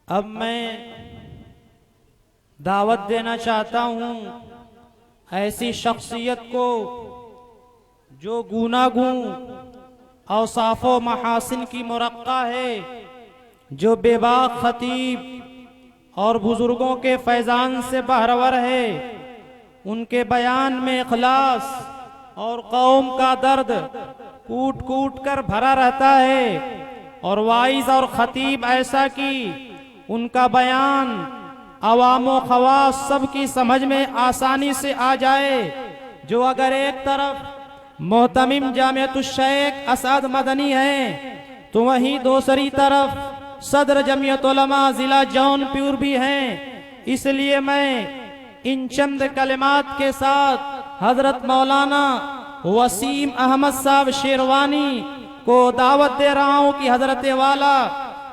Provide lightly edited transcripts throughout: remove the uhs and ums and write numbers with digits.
اب میں دعوت دینا چاہتا ہوں ایسی شخصیت کو جو گوناگون اوصاف و محاسن کی مرقع ہے، جو بے باک خطیب اور بزرگوں کے فیضان سے بہرور ہے، ان کے بیان میں اخلاص اور قوم کا درد کوٹ کوٹ کر بھرا رہتا ہے، اور واعظ اور خطیب ایسا کہ ان کا بیان عوام و خواص سب کی سمجھ میں آسانی سے آ جائے، جو اگر ایک طرف محتمم جامعۃ الشیخ اسعد مدنی ہیں تو وہیں دوسری طرف صدر جمعیت علماء ضلع جون پیور بھی ہیں۔ اس لیے میں ان چند کلمات کے ساتھ حضرت مولانا وسیم احمد صاحب شیروانی کو دعوت دے رہا ہوں کہ حضرت والا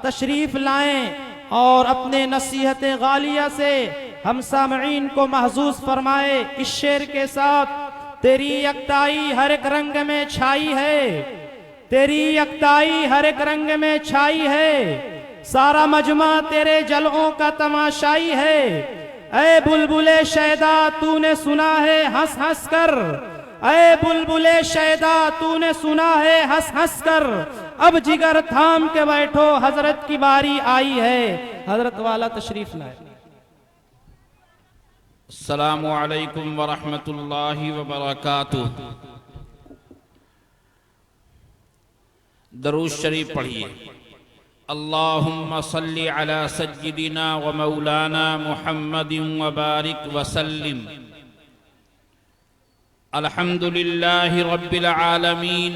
تشریف لائیں اور اپنے نصیحت غالیہ سے ہم سامعین کو محظوظ فرمائے۔ اس شعر کے ساتھ: تیری یکتائی ہر ایک رنگ میں چھائی ہے، تیری یکتائی ہر ایک رنگ میں چھائی ہے، سارا مجمع تیرے جلووں کا تماشائی ہے، اے بلبل شیدا تو نے سنا ہے ہنس ہنس کر، اے بلبل شیدا تو نے سنا ہے ہنس ہنس کر، اب جگر تھام کے بیٹھو حضرت کی باری آئی ہے۔ حضرت والا تشریف لائے۔ السلام علیکم ورحمۃ اللہ وبرکاتہ۔ درود شریف پڑھیے۔ اللہم صلی علی سیدنا و مولانا محمد وبارک وسلم۔ الحمدللہ رب العالمین،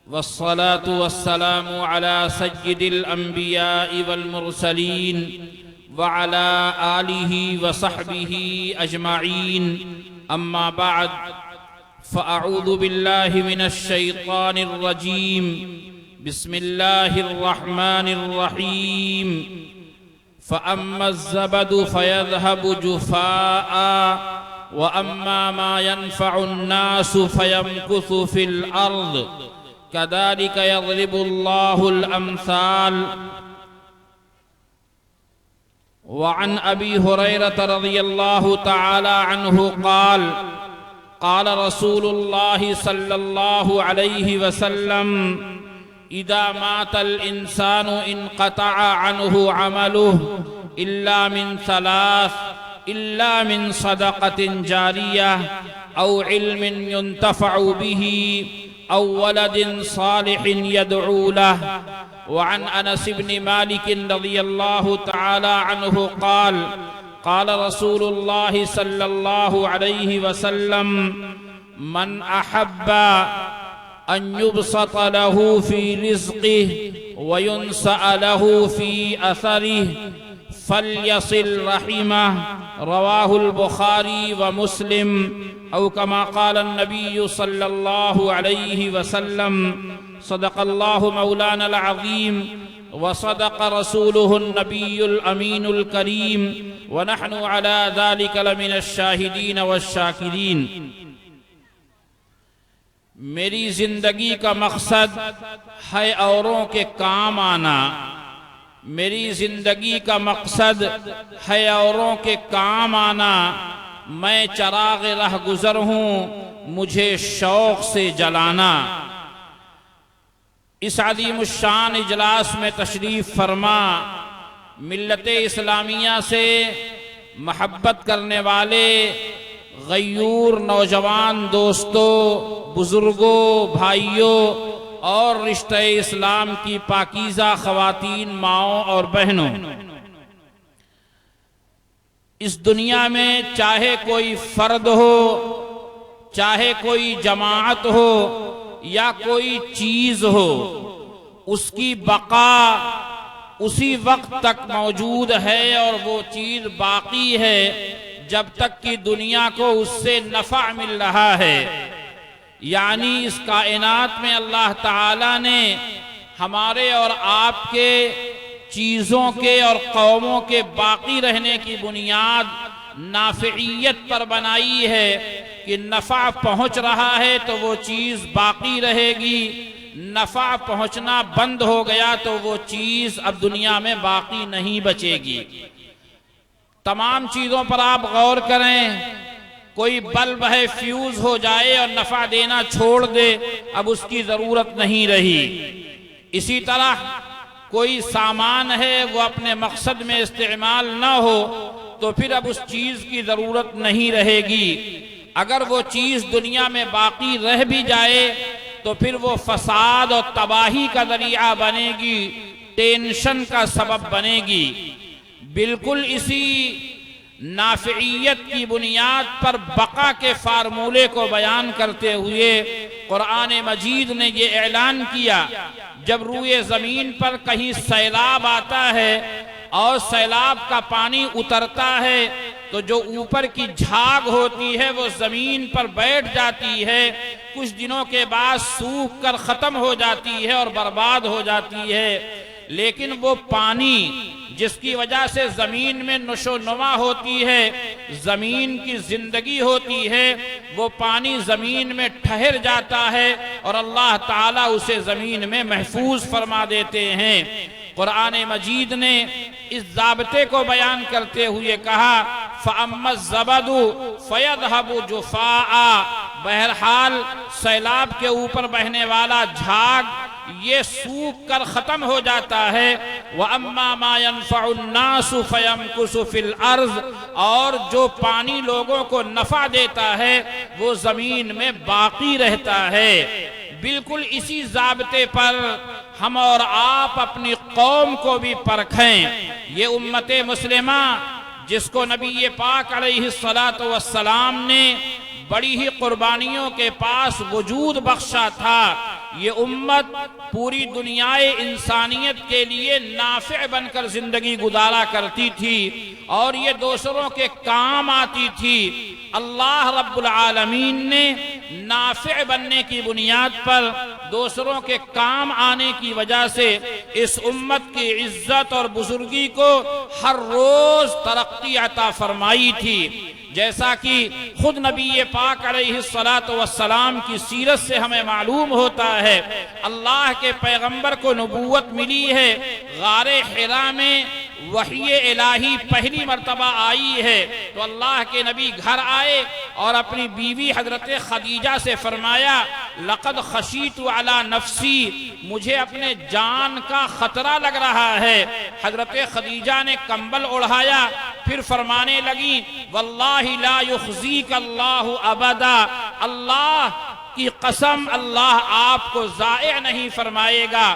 والصلاة والسلام علی سید الانبیاء والمرسلین وعلى آلہ وصحبہ اجمعین، اما بعد فاعوذ باللہ من الشیطان الرجیم، بسم اللہ الرحمن الرحیم۔ فأما الزبد فيذهب جفاء وأما ما ينفع الناس فيمكث في الأرض كذلك يضرب الله الأمثال۔ وعن أبي هريرة رضي الله تعالى عنه قال قال رسول الله صلى الله عليه وسلم: إذا مات الإنسان انقطع عنه عمله إلا من ثلاث: إلا من صدقة جارية أو علم ينتفع به أو ولد صالح يدعو له۔ وعن أنس بن مالك رضي الله تعالى عنه قال قال رسول الله صلى الله عليه وسلم: من أحب أن يبسط له في رزقه وينسأ له في أثره فليصل رحمه۔ رواه البخاري ومسلم، أو كما قال النبي صلى الله عليه وسلم: صدق الله مولانا العظيم وصدق رسوله النبي الأمين الكريم ونحن على ذلك لمن الشاهدين والشاكرين۔ میری زندگی کا مقصد ہے اوروں کے کام آنا، میری زندگی کا مقصد ہے اوروں کے کام آنا، میں چراغ رہ گزر ہوں مجھے شوق سے جلانا۔ اس عظیم الشان اجلاس میں تشریف فرما ملت اسلامیہ سے محبت کرنے والے غیور نوجوان دوستوں، بزرگوں، بھائیوں اور رشتہ اسلام کی پاکیزہ خواتین، ماؤں اور بہنوں، اس دنیا میں چاہے کوئی فرد ہو، چاہے کوئی جماعت ہو یا کوئی چیز ہو، اس کی بقا اسی وقت تک موجود ہے اور وہ چیز باقی ہے جب تک کہ دنیا کو اس سے نفع مل رہا ہے۔ یعنی اس کائنات میں اللہ تعالیٰ نے ہمارے اور آپ کے، چیزوں کے اور قوموں کے باقی رہنے کی بنیاد نافعیت پر بنائی ہے کہ نفع پہنچ رہا ہے تو وہ چیز باقی رہے گی، نفع پہنچنا بند ہو گیا تو وہ چیز اب دنیا میں باقی نہیں بچے گی۔ تمام چیزوں پر آپ غور کریں، کوئی بلب ہے فیوز ہو جائے اور نفع دینا چھوڑ دے، اب اس کی ضرورت نہیں رہی۔ اسی طرح کوئی سامان ہے وہ اپنے مقصد میں استعمال نہ ہو تو پھر اب اس چیز کی ضرورت نہیں رہے گی۔ اگر وہ چیز دنیا میں باقی رہ بھی جائے تو پھر وہ فساد اور تباہی کا ذریعہ بنے گی، ٹینشن کا سبب بنے گی۔ بالکل اسی نافعیت کی بنیاد پر بقا کے فارمولے کو بیان کرتے ہوئے قرآن مجید نے یہ اعلان کیا، جب روئے زمین پر کہیں سیلاب آتا ہے اور سیلاب کا پانی اترتا ہے تو جو اوپر کی جھاگ ہوتی ہے وہ زمین پر بیٹھ جاتی ہے، کچھ دنوں کے بعد سوکھ کر ختم ہو جاتی ہے اور برباد ہو جاتی ہے۔ لیکن وہ پانی جس کی وجہ سے زمین میں نشو نما ہوتی ہے، زمین کی زندگی ہوتی ہے، وہ پانی زمین میں ٹھہر جاتا ہے اور اللہ تعالیٰ اسے زمین میں محفوظ فرما دیتے ہیں۔ قرآن مجید نے اس ضابطے کو بیان کرتے ہوئے کہا فَأَمَّا الزَّبَدُ فَيَذْهَبُ جُفَاءً، بہرحال سیلاب کے اوپر بہنے والا جھاگ یہ سوکھ کر ختم ہو جاتا ہے۔ وَأَمَّا مَا يَنْفَعُ النَّاسُ فَيَمْكُسُ فِي الْأَرْضِ، اور جو پانی لوگوں کو نفع دیتا ہے وہ زمین میں باقی رہتا ہے۔ بالکل اسی ضابطے پر ہم اور آپ اپنی قوم کو بھی پرکھیں۔ یہ امت مسلمہ جس کو نبی پاک علیہ السلام نے بڑی ہی قربانیوں کے پاس وجود بخشا تھا، یہ امت پوری دنیا انسانیت کے لیے نافع بن کر زندگی گزارا کرتی تھی اور یہ دوسروں کے کام آتی تھی۔ اللہ رب العالمین نے نافع بننے کی بنیاد پر دوسروں کے کام آنے کی وجہ سے اس امت کی عزت اور بزرگی کو ہر روز ترقی عطا فرمائی تھی۔ جیسا کہ خود نبی پاک علیہ السلام کی سیرت سے ہمیں معلوم ہوتا ہے، اللہ کے پیغمبر کو نبوت ملی ہے، غار حرا میں وحی الہی پہلی مرتبہ آئی ہے تو اللہ کے نبی گھر آئے اور اپنی بیوی حضرت خدیجہ سے فرمایا لقد خشیت علی نفسی، مجھے اپنے جان کا خطرہ لگ رہا ہے۔ حضرت خدیجہ نے کمبل اڑھایا، پھر فرمانے لگی واللہ لا یخزیک اللہ ابدا، اللہ کی قسم اللہ آپ کو ضائع نہیں فرمائے گا۔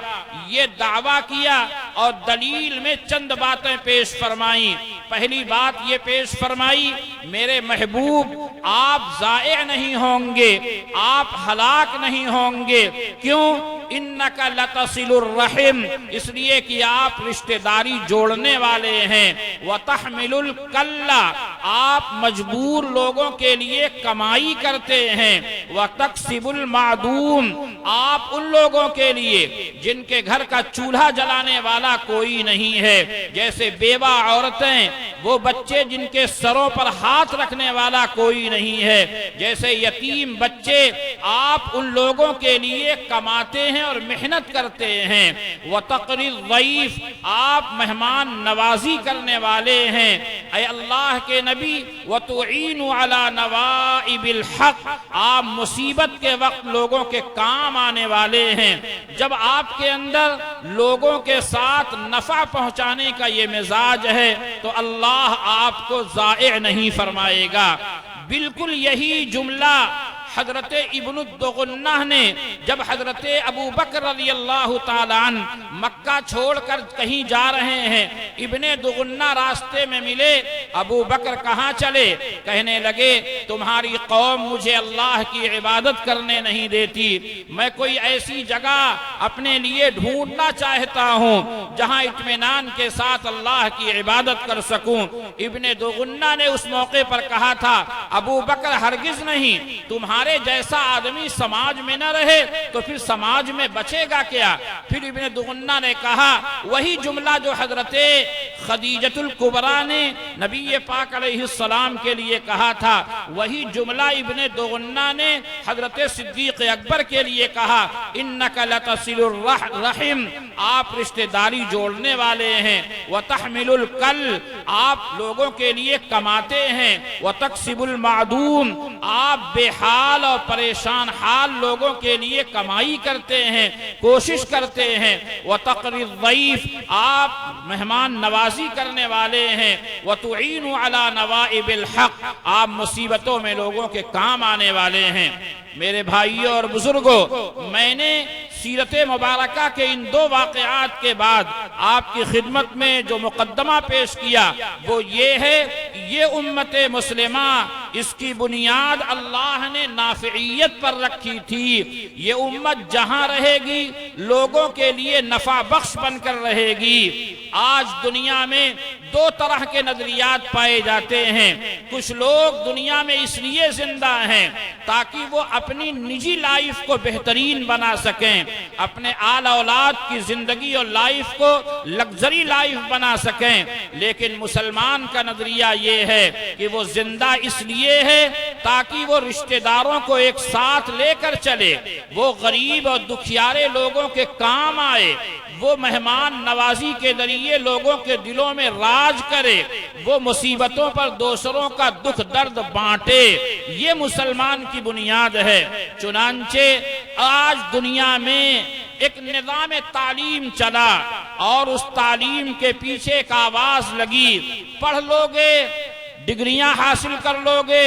یہ دعویٰ کیا اور دلیل میں چند باتیں پیش فرمائیں۔ پہلی بات یہ پیش فرمائی میرے محبوب آپ ضائع نہیں ہوں گے، آپ ہلاک نہیں ہوں گے۔ کیوں؟ انکا لتصل الرحم، اس لیے کہ آپ رشتہ داری جوڑنے والے ہیں۔ وتحمل الکل، آپ مجبور لوگوں کے لیے کمائی کرتے ہیں۔ وتکسب المعدوم، آپ ان لوگوں کے لیے جن کے گھر کا چولہا جلانے والا کوئی نہیں ہے، جیسے بیوہ عورتیں، وہ بچے جن کے سروں پر ہاتھ رکھنے والا کوئی نہیں ہے، جیسے یتیم بچے، آپ ان لوگوں کے لیے کماتے ہیں اور محنت کرتے ہیں۔ وَتَقْرِي الضَّيْفِ، آپ مہمان نوازی کرنے والے ہیں۔ اے اللہ کے نبی وَتُعِينُ عَلَى نَوَائِبِ الْحَقِّ، آپ مصیبت کے وقت لوگوں کے کام آنے والے ہیں۔ جب آپ کے اندر لوگوں کے ساتھ نفع پہنچانے کا یہ مزاج ہے تو اللہ آپ کو ضائع نہیں فرمائے گا۔ بالکل یہی جملہ حضرت ابن الدغنہ نے جب حضرت ابو بکر رضی اللہ تعالیٰ عنہ مکہ چھوڑ کر کہیں جا رہے ہیں، ابن دغنہ راستے میں ملے، ابو بکر کہاں چلے؟ کہنے لگے تمہاری قوم مجھے اللہ کی عبادت کرنے نہیں دیتی، میں کوئی ایسی جگہ اپنے لیے ڈھونڈنا چاہتا ہوں جہاں اطمینان کے ساتھ اللہ کی عبادت کر سکوں۔ ابن دغنہ نے اس موقع پر کہا تھا ابو بکر ہرگز نہیں، تمہارے جیسا آدمی سماج میں نہ رہے تو پھر سماج میں بچے گا کیا؟ پھر ابن دغنہ نے کہا وہی جملہ جو حضرت خدیجۃ الکبریٰ نے نبی پاک علیہ السلام کے لیے کہا تھا، وہی جملہ ابن دغنہ نے حضرت صدیق اکبر کے لیے کہا، انک لتصل الرحم، آپ رشتہ داری جوڑنے والے ہیں، وتحمل الکل، آپ لوگوں کے لیے کماتے ہیں، وتکسب المعدوم، آپ بے حال اور پریشان حال لوگوں کے لیے کمائی کرتے ہیں، کوشش کرتے ہیں، وتقری الضیف، آپ مہمان نوازی کرنے والے ہیں، وتعین علی نوائب الحق، آپ مصیبتوں میں لوگوں کے کام آنے والے ہیں۔ میرے بھائیوں اور بزرگوں، میں نے سیرت مبارکہ کے ان دو واقعات کے بعد آپ کی خدمت میں جو مقدمہ پیش کیا وہ یہ ہے کہ یہ امت مسلمہ، اس کی بنیاد اللہ نے نافعیت پر رکھی تھی۔ یہ امت جہاں رہے گی لوگوں کے لیے نفع بخش بن کر رہے گی۔ آج دنیا میں دو طرح کے نظریات پائے جاتے ہیں۔ کچھ لوگ دنیا میں اس لیے زندہ ہیں تاکہ وہ اپنی نجی لائف کو بہترین بنا سکیں، اپنے آل اولاد کی زندگی اور لائف کو لگزری لائف بنا سکیں، لیکن مسلمان کا نظریہ یہ ہے کہ وہ زندہ اس لیے ہے تاکہ وہ رشتہ داروں کو ایک ساتھ لے کر چلے، وہ غریب اور دکھیارے لوگوں کے کام آئے، وہ مہمان نوازی کے ذریعے لوگوں کے دلوں میں راج کرے، وہ مصیبتوں پر دوسروں کا دکھ درد بانٹے۔ یہ مسلمان کی بنیاد ہے۔ چنانچہ آج دنیا میں ایک نظام تعلیم چلا اور اس تعلیم کے پیچھے ایک آواز لگی، پڑھ لوگے، ڈگریاں حاصل کر لوگے،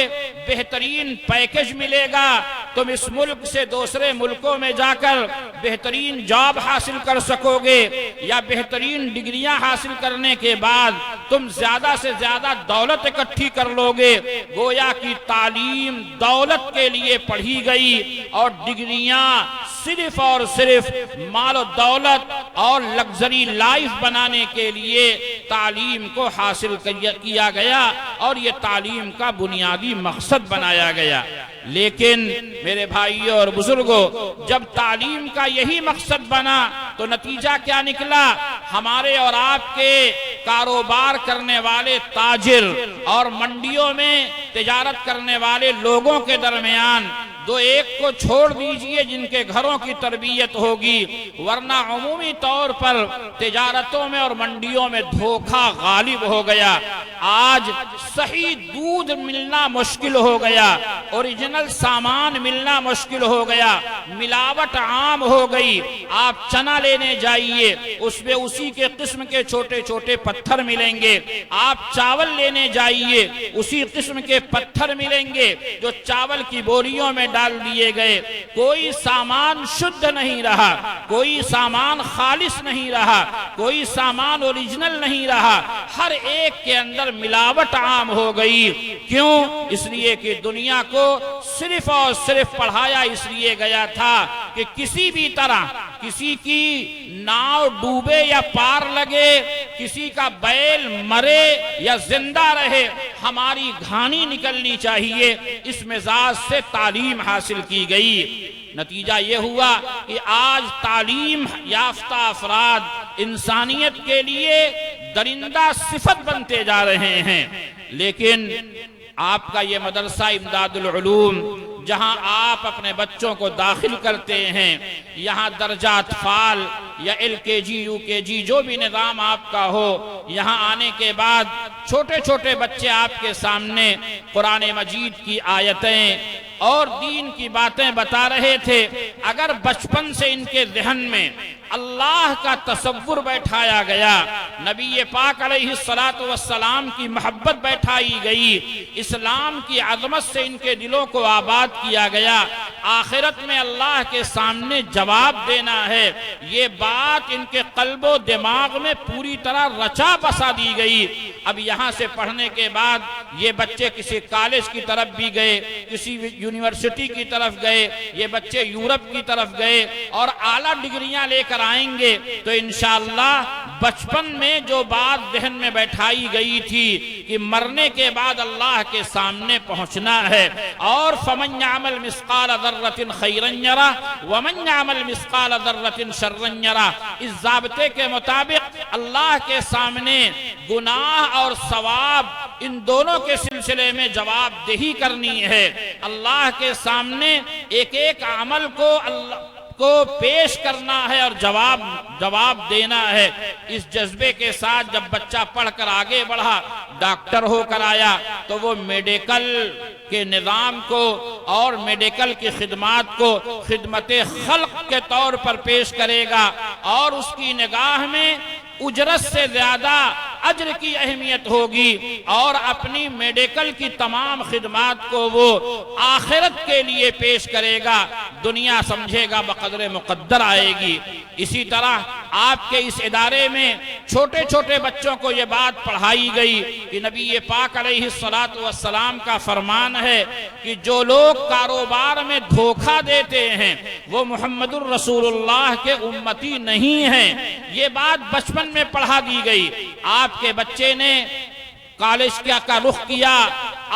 بہترین پیکج ملے گا، تم اس ملک سے دوسرے ملکوں میں جا کر بہترین جاب حاصل کر سکو گے، یا بہترین ڈگریاں حاصل کرنے کے بعد تم زیادہ سے زیادہ دولت اکٹھی کر لوگے۔ گویا کی تعلیم دولت کے لیے پڑھی گئی اور ڈگریاں صرف اور صرف مال و دولت اور لگزری لائف بنانے کے لیے تعلیم کو حاصل کیا گیا اور یہ تعلیم کا بنیادی مقصد بنایا گیا۔ لیکن میرے بھائیوں اور بزرگوں، جب تعلیم کا یہی مقصد بنا تو نتیجہ کیا نکلا؟ ہمارے اور آپ کے کاروبار کرنے والے تاجر اور منڈیوں میں تجارت کرنے والے لوگوں کے درمیان دو ایک کو چھوڑ دیجئے جن کے گھروں کی تربیت ہوگی، ورنہ عمومی طور پر تجارتوں میں اور منڈیوں میں دھوکہ غالب ہو گیا۔ آج صحیح دودھ ملنا مشکل ہو گیا، اوریجنل سامان ملنا مشکل ہو گیا، ملاوٹ عام ہو گئی۔ آپ چنا لینے جائیے، اس میں اسی کے قسم کے چھوٹے چھوٹے پتھر ملیں گے۔ آپ چاول لینے جائیے، اسی قسم کے پتھر ملیں گے جو چاول کی بوریوں میں ڈال دیے گئے۔ کوئی سامان شدھ نہیں رہا، کوئی سامان خالص نہیں رہا، کوئی سامان اوریجنل نہیں رہا، ہر ایک کے اندر ملاوٹ عام ہو گئی۔ کیوں؟ اس لیے کہ دنیا کو صرف اور صرف پڑھایا اس لیے گیا تھا کہ کسی بھی طرح کسی کی ناؤ ڈوبے یا پار لگے، کسی کا بیل مرے یا زندہ رہے، ہماری گھانی نکلنی چاہیے۔ اس مزاج سے تعلیم حاصل کی گئی۔ نتیجہ یہ ہوا کہ آج تعلیم یافتہ افراد انسانیت کے لیے درندہ صفت بنتے جا رہے ہیں۔ لیکن آپ کا یہ مدرسہ امداد العلوم جہاں آپ اپنے بچوں کو داخل کرتے ہیں، یہاں درجہ اطفال یا LKG UKG جو بھی نظام آپ کا ہو، یہاں آنے کے بعد چھوٹے چھوٹے بچے آپ کے سامنے قرآن مجید کی آیتیں اور دین کی باتیں بتا رہے تھے۔ اگر بچپن سے ان کے ذہن میں اللہ کا تصور بیٹھایا گیا، نبی پاک علیہ السلام کی محبت بیٹھائی گئی، اسلام کی عظمت سے ان کے دلوں کو آباد کیا گیا، آخرت میں اللہ کے سامنے جواب دینا ہے، یہ بات ان کے قلب و دماغ میں پوری طرح رچا بسا دی گئی۔ اب یہاں سے پڑھنے کے بعد یہ بچے کسی کالج کی طرف بھی گئے، کسی یونیورسٹی کی طرف گئے، یہ بچے یورپ کی طرف گئے اور اعلیٰ ڈگریاں لے کر آئیں گے تو انشاءاللہ بچپن میں جو بات ذہن میں بیٹھائی گئی تھی کہ مرنے کے بعد اللہ کے سامنے پہنچنا ہے، اور فَمَنْ يَعْمَلْ مِثْقَالَ ذَرَّةٍ خَيْرًا يَرَهُ وَمَنْ يَعْمَلْ مِثْقَالَ ذَرَّةٍ شَرًّا يَرَهُ، اس ضابطے کے مطابق اللہ کے سامنے گناہ اور ثواب ان دونوں کے سلسلے میں جواب دہی کرنی ہے۔ اللہ کے سامنے ایک ایک عمل کو پیش کرنا ہے اور جواب دینا ہے۔ اس جذبے کے ساتھ جب بچہ پڑھ کر آگے بڑھا، ڈاکٹر ہو کر آیا، تو وہ میڈیکل کے نظام کو اور میڈیکل کی خدمات کو خدمت خلق کے طور پر پیش کرے گا، اور اس کی نگاہ میں اجرت سے زیادہ اجر کی اہمیت ہوگی، اور اپنی میڈیکل کی تمام خدمات کو وہ آخرت کے لیے پیش کرے گا، دنیا سمجھے گا بقدر مقدر آئے گی۔ اسی طرح آپ کے اس ادارے میں چھوٹے چھوٹے بچوں کو یہ بات پڑھائی گئی کہ نبی پاک علیہ السلام کا فرمان ہے کہ جو لوگ کاروبار میں دھوکہ دیتے ہیں وہ محمد الرسول اللہ کے امتی نہیں ہیں۔ یہ بات بچپن میں پڑھا دی گئی۔ آپ کے بچے نے کالج کا رخ کیا،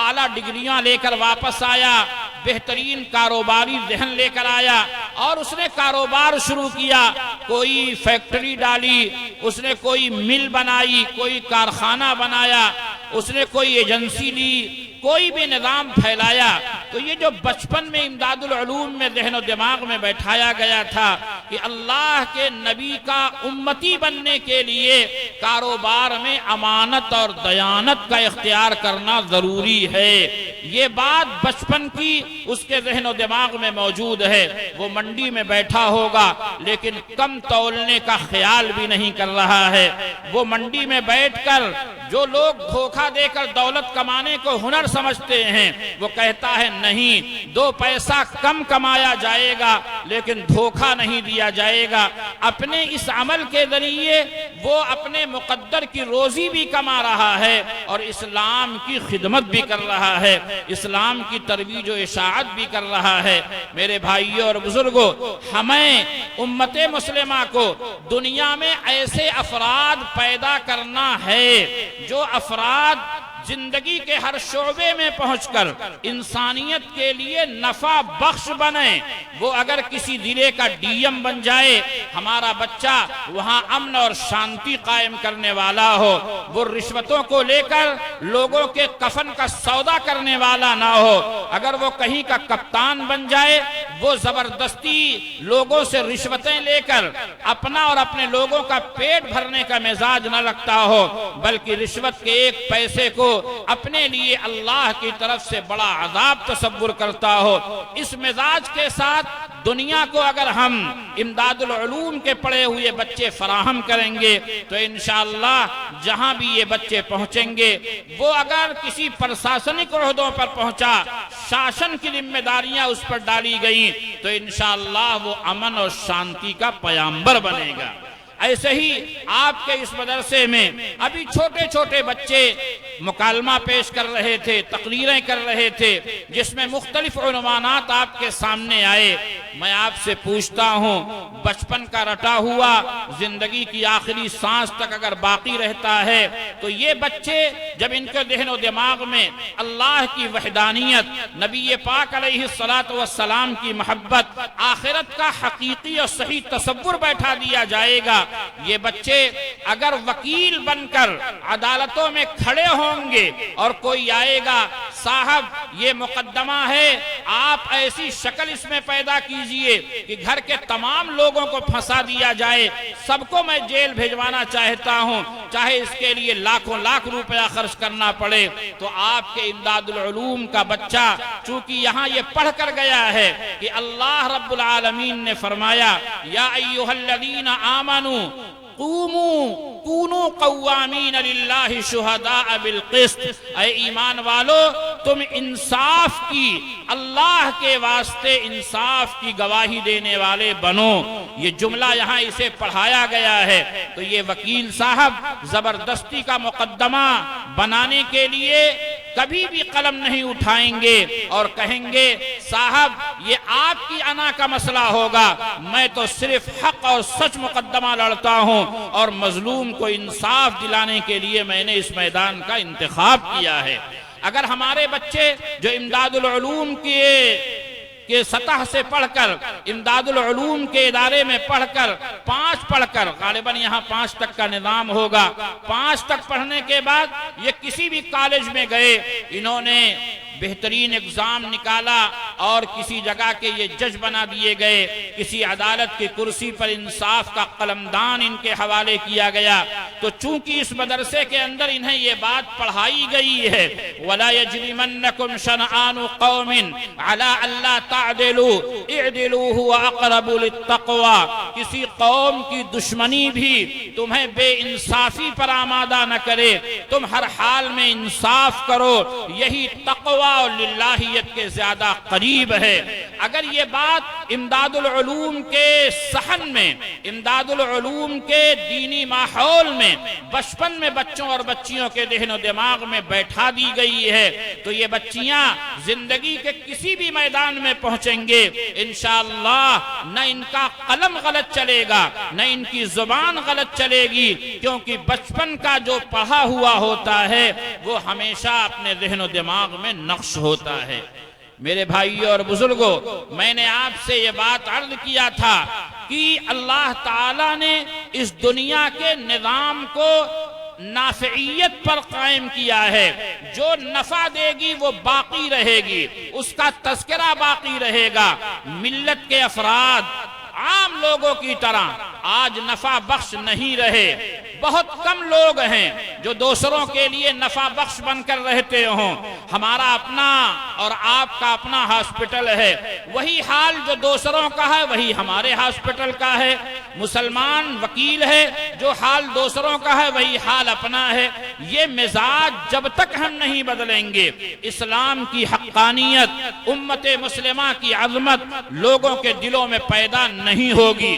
اعلیٰ ڈگریاں لے کر واپس آیا، بہترین کاروباری ذہن لے کر آیا، اور اس نے کاروبار شروع کیا۔ کوئی فیکٹری ڈالی، اس نے کوئی مل بنائی، کوئی کارخانہ بنایا، اس نے کوئی ایجنسی لی، کوئی بھی نظام پھیلایا۔ تو یہ جو بچپن میں امداد العلوم میں ذہن و دماغ میں بیٹھایا گیا تھا کہ اللہ کے نبی کا امتی بننے کے لیے کاروبار میں امانت اور دیانت کا اختیار کرنا ضروری ہے، یہ بات بچپن کی اس کے ذہن و دماغ میں موجود ہے۔ وہ منڈی میں بیٹھا ہوگا لیکن کم تولنے کا خیال بھی نہیں کر رہا ہے۔ وہ منڈی میں بیٹھ کر جو لوگ دھوکہ دے کر دولت کمانے کو ہنر سمجھتے ہیں، وہ کہتا ہے نہیں، 2 پیسہ کم کمایا جائے گا لیکن دھوکہ نہیں دیا جائے گا۔ اپنے اس عمل کے ذریعے وہ اپنے مقدر کی روزی بھی کما رہا ہے اور اسلام کی خدمت بھی کر رہا ہے، اسلام کی ترویج و اشاعت بھی کر رہا ہے۔ میرے بھائیوں اور بزرگوں، ہمیں امت مسلمہ کو دنیا میں ایسے افراد پیدا کرنا ہے جو افراد زندگی کے ہر شعبے میں پہنچ کر انسانیت کے لیے نفع بخش بنے۔ وہ اگر کسی ضلع کا ڈی ایم بن جائے، ہمارا بچہ وہاں امن اور شانتی قائم کرنے والا ہو، وہ رشوتوں کو لے کر لوگوں کے کفن کا سودا کرنے والا نہ ہو۔ اگر وہ کہیں کا کپتان بن جائے، وہ زبردستی لوگوں سے رشوتیں لے کر اپنا اور اپنے لوگوں کا پیٹ بھرنے کا مزاج نہ رکھتا ہو، بلکہ رشوت کے ایک پیسے کو اپنے لیے اللہ کی طرف سے بڑا عذاب تصور کرتا ہو۔ اس مزاج کے ساتھ دنیا کو اگر ہم امداد العلوم کے پڑھے ہوئے بچے فراہم کریں گے تو انشاءاللہ جہاں بھی یہ بچے پہنچیں گے، وہ اگر کسی پرشاسنک عہدوں پر پہنچا، شاشن کی ذمہ داریاں اس پر ڈالی گئیں، تو انشاءاللہ وہ امن اور شانتی کا پیامبر بنے گا۔ ایسے ہی آپ کے اس مدرسے میں ابھی چھوٹے چھوٹے بچے مکالمہ پیش کر رہے تھے، تقریریں کر رہے تھے، جس میں مختلف عنوانات آپ کے سامنے آئے۔ میں آپ سے پوچھتا ہوں، بچپن کا رٹا ہوا زندگی کی آخری سانس تک اگر باقی رہتا ہے تو یہ بچے جب ان کے ذہن و دماغ میں اللہ کی وحدانیت، نبی پاک علیہ السلام کی محبت، آخرت کا حقیقی اور صحیح تصور بیٹھا دیا جائے گا، یہ بچے اگر وکیل بن کر عدالتوں میں کھڑے ہوں گے اور کوئی آئے گا، صاحب یہ مقدمہ ہے، آپ ایسی شکل اس میں پیدا کیجئے کہ گھر کے تمام لوگوں کو پھنسا دیا جائے، سب کو میں جیل بھیجوانا چاہتا ہوں، چاہے اس کے لیے لاکھوں لاکھ روپیہ خرچ کرنا پڑے، تو آپ کے امداد العلوم کا بچہ چونکہ یہاں یہ پڑھ کر گیا ہے کہ اللہ رب العالمین نے فرمایا یا ایھا الذین آمنوا کونوا قوامین للہ شہداء بالقسط، اے ایمان والو تم انصاف کی، اللہ کے واسطے انصاف کی گواہی دینے والے بنو۔ یہ جملہ یہاں اسے پڑھایا گیا ہے تو یہ وکیل صاحب زبردستی کا مقدمہ بنانے کے لیے کبھی بھی قلم نہیں اٹھائیں گے اور کہیں گے صاحب یہ آپ کی انا کا مسئلہ ہوگا، میں تو صرف حق اور سچ مقدمہ لڑتا ہوں اور مظلوم کو انصاف دلانے کے لیے میں نے اس میدان کا انتخاب کیا ہے۔ اگر ہمارے بچے جو امداد العلوم کے کے سطح سے پڑھ کر، امداد العلوم کے ادارے میں پڑھ کر، 5 پڑھ کر، غالباً یہاں 5 تک کا نظام ہوگا، 5 تک پڑھنے کے بعد یہ کسی بھی کالج میں گئے، انہوں نے بہترین اگزام نکالا اور کسی جگہ کے یہ جج بنا دیے گئے، کسی عدالت کی کرسی پر انصاف کا قلمدان ان کے حوالے کیا گیا۔ تو چونکہ اس مدرسے کے اندر انہیں یہ بات پڑھائی گئی ہے وَلَا يَجْرِمَنَّكُمْ شَنَآنُ قَوْمٍ عَلَىٰ أَلَّا تَعْدِلُوا اعْدِلُوا هُوَ أَقْرَبُ لِلتَّقْوَىٰ، کسی قوم کی دشمنی بھی تمہیں بے انصافی پر آمادہ نہ کرے، تم ہر حال میں انصاف کرو، یہی تقویٰ اور للہیت کے زیادہ قریب ہے۔ اگر یہ بات امداد العلوم کے صحن میں، امداد العلوم کے دینی ماحول میں بچپن میں بچوں اور بچیوں کے ذہن و دماغ میں بیٹھا دی گئی ہے تو یہ بچیاں زندگی کے کسی بھی میدان میں پہنچیں گے انشاءاللہ نہ ان کا قلم غلط چلے گا نہ ان کی زبان غلط چلے گی، کیونکہ بچپن کا جو پڑھا ہوا ہوتا ہے وہ ہمیشہ اپنے ذہن و دماغ میں نقش ہوتا ہے۔ میرے بھائیوں اور بزرگوں، میں نے آپ سے یہ بات عرض کیا تھا کہ اللہ تعالیٰ نے اس دنیا کے نظام کو نافعیت پر قائم کیا ہے، جو نفع دے گی وہ باقی رہے گی، اس کا تذکرہ باقی رہے گا۔ ملت کے افراد عام لوگوں کی طرح آج نفع بخش نہیں رہے، بہت کم لوگ ہیں جو دوسروں کے لیے نفع بخش بن کر رہتے ہوں۔ ہمارا اپنا اور آپ کا اپنا ہاسپٹل ہے، وہی حال جو دوسروں کا ہے وہی ہمارے ہاسپٹل کا ہے۔ مسلمان وکیل ہے، جو حال دوسروں کا ہے وہی حال اپنا ہے۔ یہ مزاج جب تک ہم نہیں بدلیں گے، اسلام کی حقانیت، امت مسلمہ کی عظمت لوگوں کے دلوں میں پیدا نہیں ہوگی۔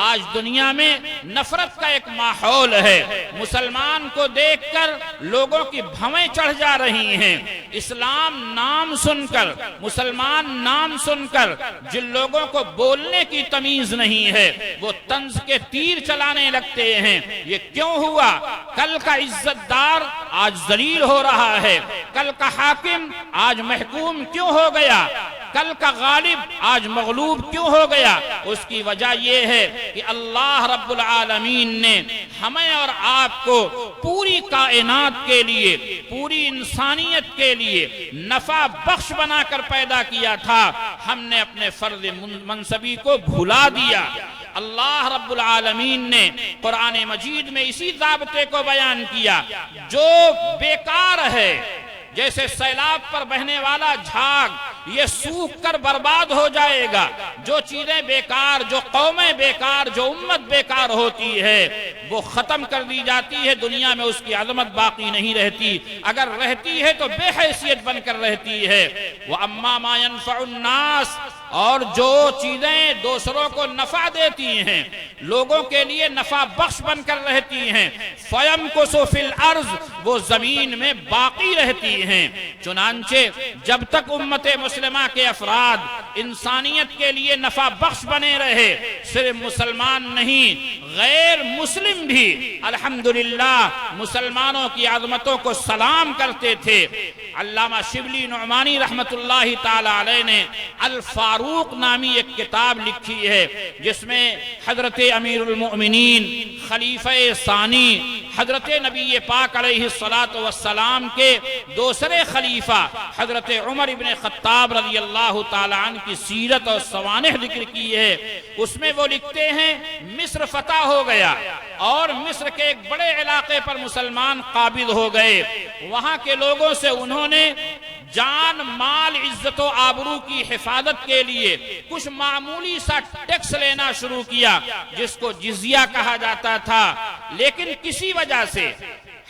آج دنیا میں نفرت کا ایک ماحول ہے، مسلمان کو دیکھ کر لوگوں کی بھویں چڑھ جا رہی ہیں۔ اسلام نام سن کر، مسلمان نام سن کر جن لوگوں کو بولنے کی تمیز نہیں ہے وہ طنز کے تیر چلانے لگتے ہیں۔ یہ کیوں ہوا؟ کل کا عزت دار آج ذلیل ہو رہا ہے، کل کا حاکم آج محکوم کیوں ہو گیا، کل کا غالب آج مغلوب کیوں ہو گیا؟ اس کی وجہ یہ ہے کہ اللہ رب العالمین نے ہمیں اور آپ کو پوری کائنات کے لیے، پوری انسانیت کے لیے نفع بخش بنا کر پیدا کیا تھا، ہم نے اپنے فرض منصبی کو بھلا دیا۔ اللہ رب العالمین نے قرآن مجید میں اسی ضابطے کو بیان کیا، جو بیکار ہے جیسے سیلاب پر بہنے والا جھاگ، یہ سوکھ کر برباد ہو جائے گا۔ جو چیزیں بیکار، جو قومیں بیکار، جو امت بیکار ہوتی ہے وہ ختم کر دی جاتی ہے، دنیا میں اس کی عظمت باقی نہیں رہتی، اگر رہتی ہے تو بے حیثیت بن کر رہتی ہے۔ وَأَمَّا مَا يَنْفَعُ النَّاسِ، اور جو چیزیں دوسروں کو نفع دیتی ہیں، لوگوں کے لیے نفع بخش بن کر رہتی ہیں، فَيَمْكُسُ فِي الْأَرْضِ، وہ زمین میں باقی رہتی ہیں۔ چنانچہ جب تک امت مسلمہ کے افراد انسانیت کے لیے نفع بخش بنے رہے، صرف مسلمان نہیں غیر مسلم بھی الحمدللہ مسلمانوں کی عظمتوں کو سلام کرتے تھے۔ علامہ شبلی نعمانی رحمت اللہ تعالی علیہ نے الفاروق نامی ایک کتاب لکھی ہے، جس میں حضرت امیر المؤمنین خلیفہ ثانی حضرت نبی پاک علیہ السلام کے دوسرے خلیفہ حضرت عمر ابن خطاب رضی اللہ تعالیٰ عنہ کی سیرت اور سوانح ذکر کی ہے۔ اس میں وہ لکھتے ہیں مصر فتح ہو گیا اور مصر کے ایک بڑے علاقے پر مسلمان قابض ہو گئے، وہاں کے لوگوں سے انہوں نے جان مال عزت و آبرو کی حفاظت کے لیے کچھ معمولی سا ٹیکس لینا شروع کیا جس کو جزیہ کہا جاتا تھا، لیکن کسی وجہ سے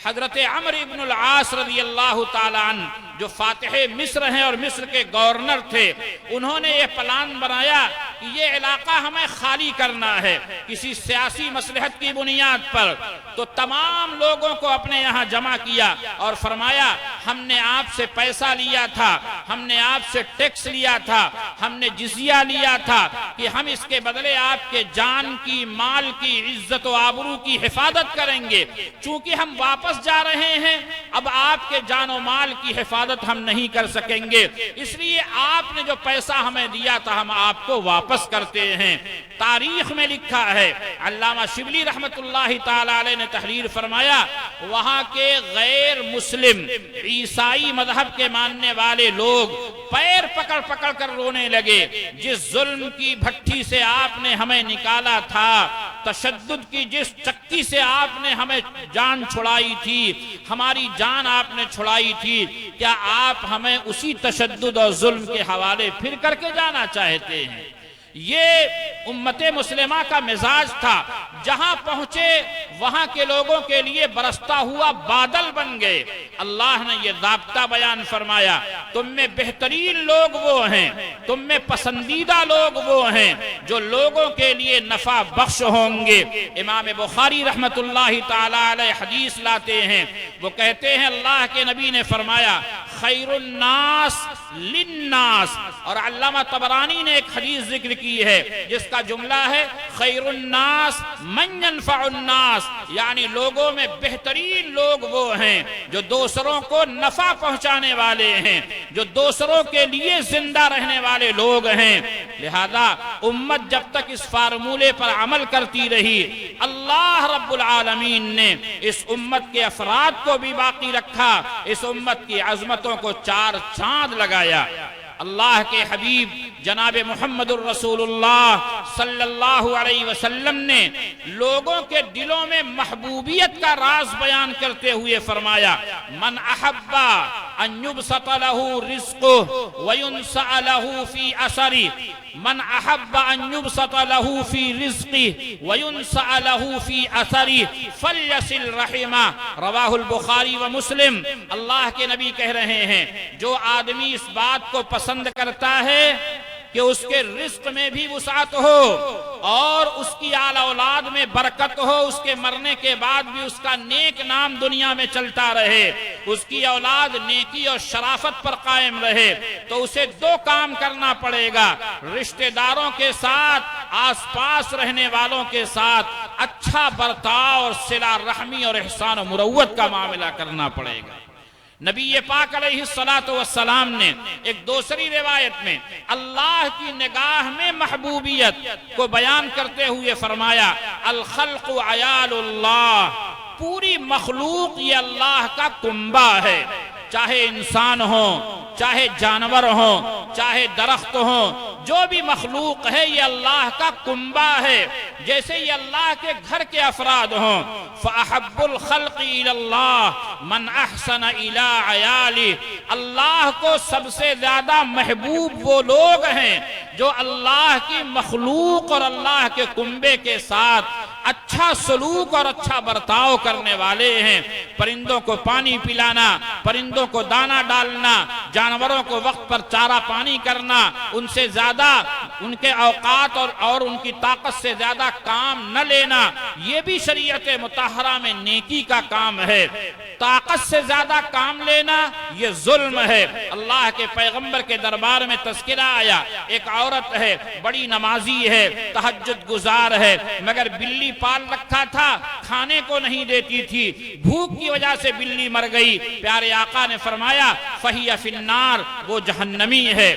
حضرت عمرو بن العاص رضی اللہ تعالیٰ عنہ جو فاتح مصر ہیں اور مصر کے گورنر تھے، انہوں نے یہ پلان بنایا کہ کہ یہ علاقہ ہمیں خالی کرنا ہے کسی سیاسی مصلحت کی بنیاد پر، تو تمام لوگوں کو اپنے یہاں جمع کیا اور فرمایا ہم نے آپ سے پیسہ لیا تھا، ہم نے آپ سے ٹیکس لیا تھا، ہم نے جزیہ لیا تھا کہ ہم اس کے بدلے آپ کے جان کی، مال کی، عزت و آبرو کی حفاظت کریں گے۔ چونکہ ہم واپس جا رہے ہیں، اب آپ کے جان و مال کی حفاظت ہم نہیں کر سکیں گے، اس لیے آپ نے جو پیسہ ہمیں دیا تھا ہم آپ کو واپس کرتے ہیں۔ تاریخ میں لکھا ہے، علامہ شبلی رحمت اللہ تعالی علیہ نے تحریر فرمایا، وہاں کے غیر مسلم عیسائی مذہب کے ماننے والے لوگ پیر پکڑ پکڑ کر رونے لگے، جس ظلم کی بھٹی سے آپ نے ہمیں نکالا تھا، تشدد کی جس چکی سے آپ نے ہمیں جان چھڑائی تھی، ہماری جان آپ نے چھڑائی تھی، کیا آپ ہمیں اسی تشدد اور ظلم کے حوالے پھر کر کے جانا چاہتے ہیں؟ یہ امت مسلمہ کا مزاج تھا، جہاں پہنچے وہاں کے لوگوں کے لیے برستا ہوا بادل بن گئے۔ اللہ نے یہ ضابطہ بیان فرمایا، تم میں بہترین لوگ وہ ہیں، تم میں پسندیدہ لوگ وہ ہیں جو لوگوں کے لیے نفع بخش ہوں گے۔ امام بخاری رحمت اللہ تعالی علیہ حدیث لاتے ہیں، وہ کہتے ہیں اللہ کے نبی نے فرمایا خیر الناس للناس، اور علامہ طبرانی نے ایک حدیث ذکر کی ہے جس کا جملہ ہے خیر الناس من ينفع الناس، یعنی لوگوں میں بہترین لوگ وہ ہیں جو دوسروں کو نفع پہنچانے والے ہیں، جو دوسروں کے لیے زندہ رہنے والے لوگ ہیں۔ لہذا امت جب تک اس فارمولے پر عمل کرتی رہی، اللہ رب العالمین نے اس امت کے افراد کو بھی باقی رکھا، اس امت کی عظمتوں کو چار چاند لگایا۔ اللہ کے حبیب جناب محمد الرسول اللہ صلی اللہ علیہ وسلم نے لوگوں کے دلوں میں محبوبیت کا راز بیان کرتے ہوئے فرمایا من احب ان یبسط له رزقه وینسع له فی اثری، من احب ان یبسط له فی رزقه وینسع له فی اثری فلیصل رحمہ، رواہ البخاری و مسلم۔ اللہ کے نبی کہہ رہے ہیں جو آدمی اس بات کو پسند کرتا ہے کہ اس کے رزق میں بھی وسعت ہو اور اس کی آل اولاد میں برکت ہو، اس کے مرنے کے بعد بھی اس کا نیک نام دنیا میں چلتا رہے، اس کی اولاد نیکی اور شرافت پر قائم رہے، تو اسے دو کام کرنا پڑے گا، رشتہ داروں کے ساتھ، آس پاس رہنے والوں کے ساتھ اچھا برتاؤ اور صلہ رحمی اور احسان و مروت کا معاملہ کرنا پڑے گا۔ نبی پاک علیہ السلام نے ایک دوسری روایت میں اللہ کی نگاہ میں محبوبیت کو بیان کرتے ہوئے فرمایا الخلق عیال اللہ، پوری مخلوق یہ اللہ کا کنبہ ہے، چاہے انسان ہو، چاہے جانور ہو، چاہے درخت ہو، جو بھی مخلوق ہے یہ اللہ کا کنبہ ہے، جیسے یہ اللہ کے گھر کے افراد ہوں۔ فَأَحَبُّ الْخَلْقِ إِلَى اللَّهِ مَنْ أَحْسَنَ إِلَىٰ عَيَالِهِ، اللہ کو سب سے زیادہ محبوب وہ لوگ ہیں جو اللہ کی مخلوق اور اللہ کے کنبے کے ساتھ اچھا سلوک اور اچھا برتاؤ کرنے والے ہیں۔ پرندوں کو پانی پلانا، پرندوں کو دانا ڈالنا، جانوروں کو وقت پر چارہ پانی کرنا، ان سے زیادہ ان کے اوقات اور ان کی طاقت سے زیادہ کام نہ لینا، یہ بھی شریعت مطہرہ میں نیکی کا کام ہے۔ طاقت سے زیادہ کام لینا یہ ظلم ہے۔ اللہ کے پیغمبر کے دربار میں تذکرہ آیا، ایک عورت ہے، بڑی نمازی ہے، تہجد گزار ہے، مگر بلی پال رکھا تھا، کھانے کو نہیں دیتی تھی، بھوک کی وجہ سے بلی مر گئی۔ پیارے آقا نے فرمایا فَهِيَ فِي النَّارِ، وہ جہنمی ہے۔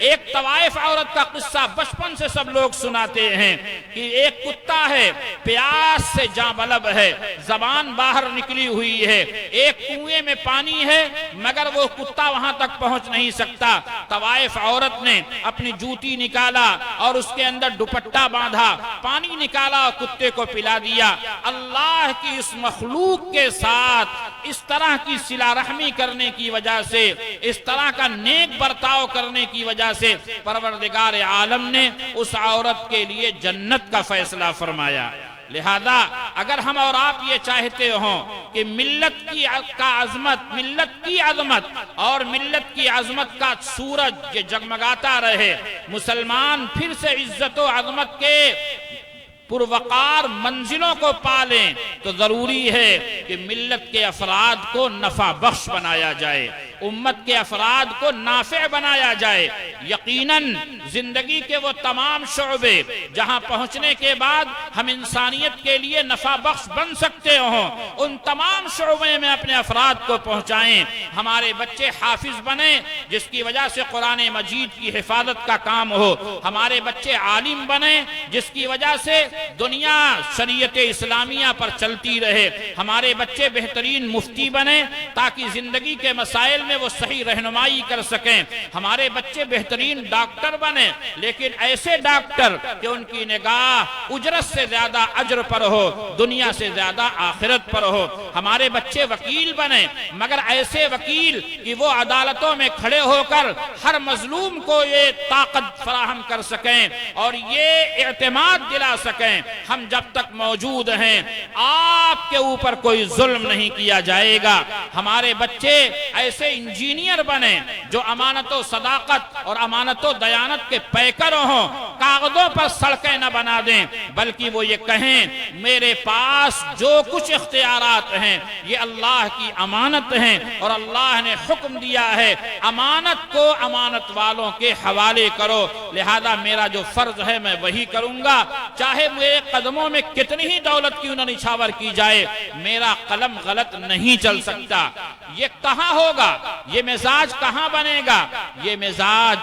ایک طوائف عورت کا قصہ بچپن سے سب لوگ سناتے ہیں کہ ایک کتا ہے، پیاس سے جاں بلب ہے، زبان باہر نکلی ہوئی ہے، ایک کنویں میں پانی ہے مگر وہ کتا وہاں تک پہنچ نہیں سکتا۔ طوائف عورت نے اپنی جوتی نکالا اور اس کے اندر دوپٹہ باندھا، پانی نکالا اور کتے کو پلا دیا۔ اللہ کی اس مخلوق کے ساتھ اس طرح کی صلہ رحمی کرنے کی وجہ سے، اس طرح کا نیک برتاؤ کرنے کی وجہ سے پروردگار عالم نے اس عورت کے لیے جنت کا فیصلہ فرمایا۔ لہذا اگر ہم اور آپ یہ چاہتے ہوں کہ ملت کی عظمت اور ملت کی عظمت کا سورج یہ جگمگاتا رہے، مسلمان پھر سے عزت و عظمت کے پروقار منزلوں کو پالیں، تو ضروری ہے کہ ملت کے افراد کو نفع بخش بنایا جائے، امت کے افراد کو نافع بنایا جائے۔ یقیناً زندگی کے وہ تمام شعبے جہاں پہنچنے کے بعد ہم انسانیت کے لیے نفع بخش بن سکتے ہوں، ان تمام شعبے میں اپنے افراد کو پہنچائیں۔ ہمارے بچے حافظ بنیں جس کی وجہ سے قرآن مجید کی حفاظت کا کام ہو، ہمارے بچے عالم بنیں جس کی وجہ سے دنیا شریعت اسلامیہ پر چلتی رہے، ہمارے بچے بہترین مفتی بنیں تاکہ زندگی کے مسائل میں وہ صحیح رہنمائی کر سکیں، ہمارے بچے بہترین ڈاکٹر بنیں لیکن ایسے ڈاکٹر کہ ان کی نگاہ اجرت سے زیادہ اجر پر ہو، دنیا سے زیادہ آخرت پر ہو، ہمارے بچے وکیل بنیں مگر ایسے وکیل کہ وہ عدالتوں میں کھڑے ہو کر ہر مظلوم کو یہ طاقت فراہم کر سکیں اور یہ اعتماد دلا سکیں ہم جب تک موجود ہیں آپ کے اوپر کوئی ظلم نہیں کیا جائے گا۔ ہمارے بچے ایسے انجینئر بنیں جو امانت و صداقت اور امانت و دیانت کے پیکر ہوں، کاغذوں پر سڑکیں نہ بنا دیں بلکہ وہ یہ کہیں میرے پاس جو کچھ اختیارات ہیں یہ اللہ کی امانت ہیں اور اللہ نے حکم دیا ہے امانت کو امانت والوں کے حوالے کرو، لہذا میرا جو فرض ہے میں وہی کروں گا، چاہے میرے قدموں میں کتنی ہی دولت کیوں نہ نچھاور کی جائے، میرا قلم غلط نہیں چل سکتا۔ یہ کہاں ہوگا؟ یہ مزاج کہاں بنے گا؟ یہ مزاج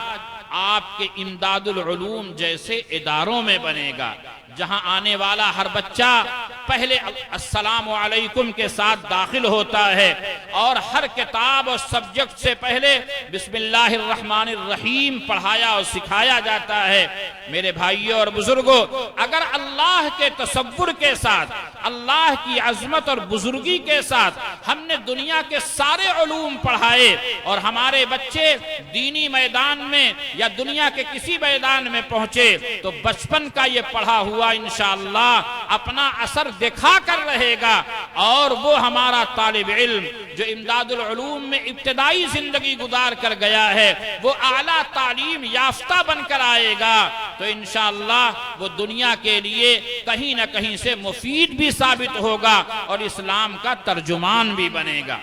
آپ کے امداد العلوم جیسے اداروں میں بنے گا، جہاں آنے والا ہر بچہ پہلے السلام علیکم کے ساتھ داخل ہوتا ہے اور ہر کتاب اور سبجیکٹ سے پہلے بسم اللہ الرحمن الرحیم پڑھایا اور سکھایا جاتا ہے۔ میرے بھائیوں اور بزرگوں، اگر اللہ کے تصور کے ساتھ، اللہ کی عظمت اور بزرگی کے ساتھ ہم نے دنیا کے سارے علوم پڑھائے اور ہمارے بچے دینی میدان میں یا دنیا کے کسی میدان میں پہنچے تو بچپن کا یہ پڑھا ہوا انشاءاللہ اپنا اثر دکھا کر رہے گا اور وہ ہمارا طالب علم جو امداد العلوم میں ابتدائی زندگی گزار کر گیا ہے وہ اعلیٰ تعلیم یافتہ بن کر آئے گا تو انشاءاللہ وہ دنیا کے لیے کہیں نہ کہیں سے مفید بھی ثابت ہوگا اور اسلام کا ترجمان بھی بنے گا۔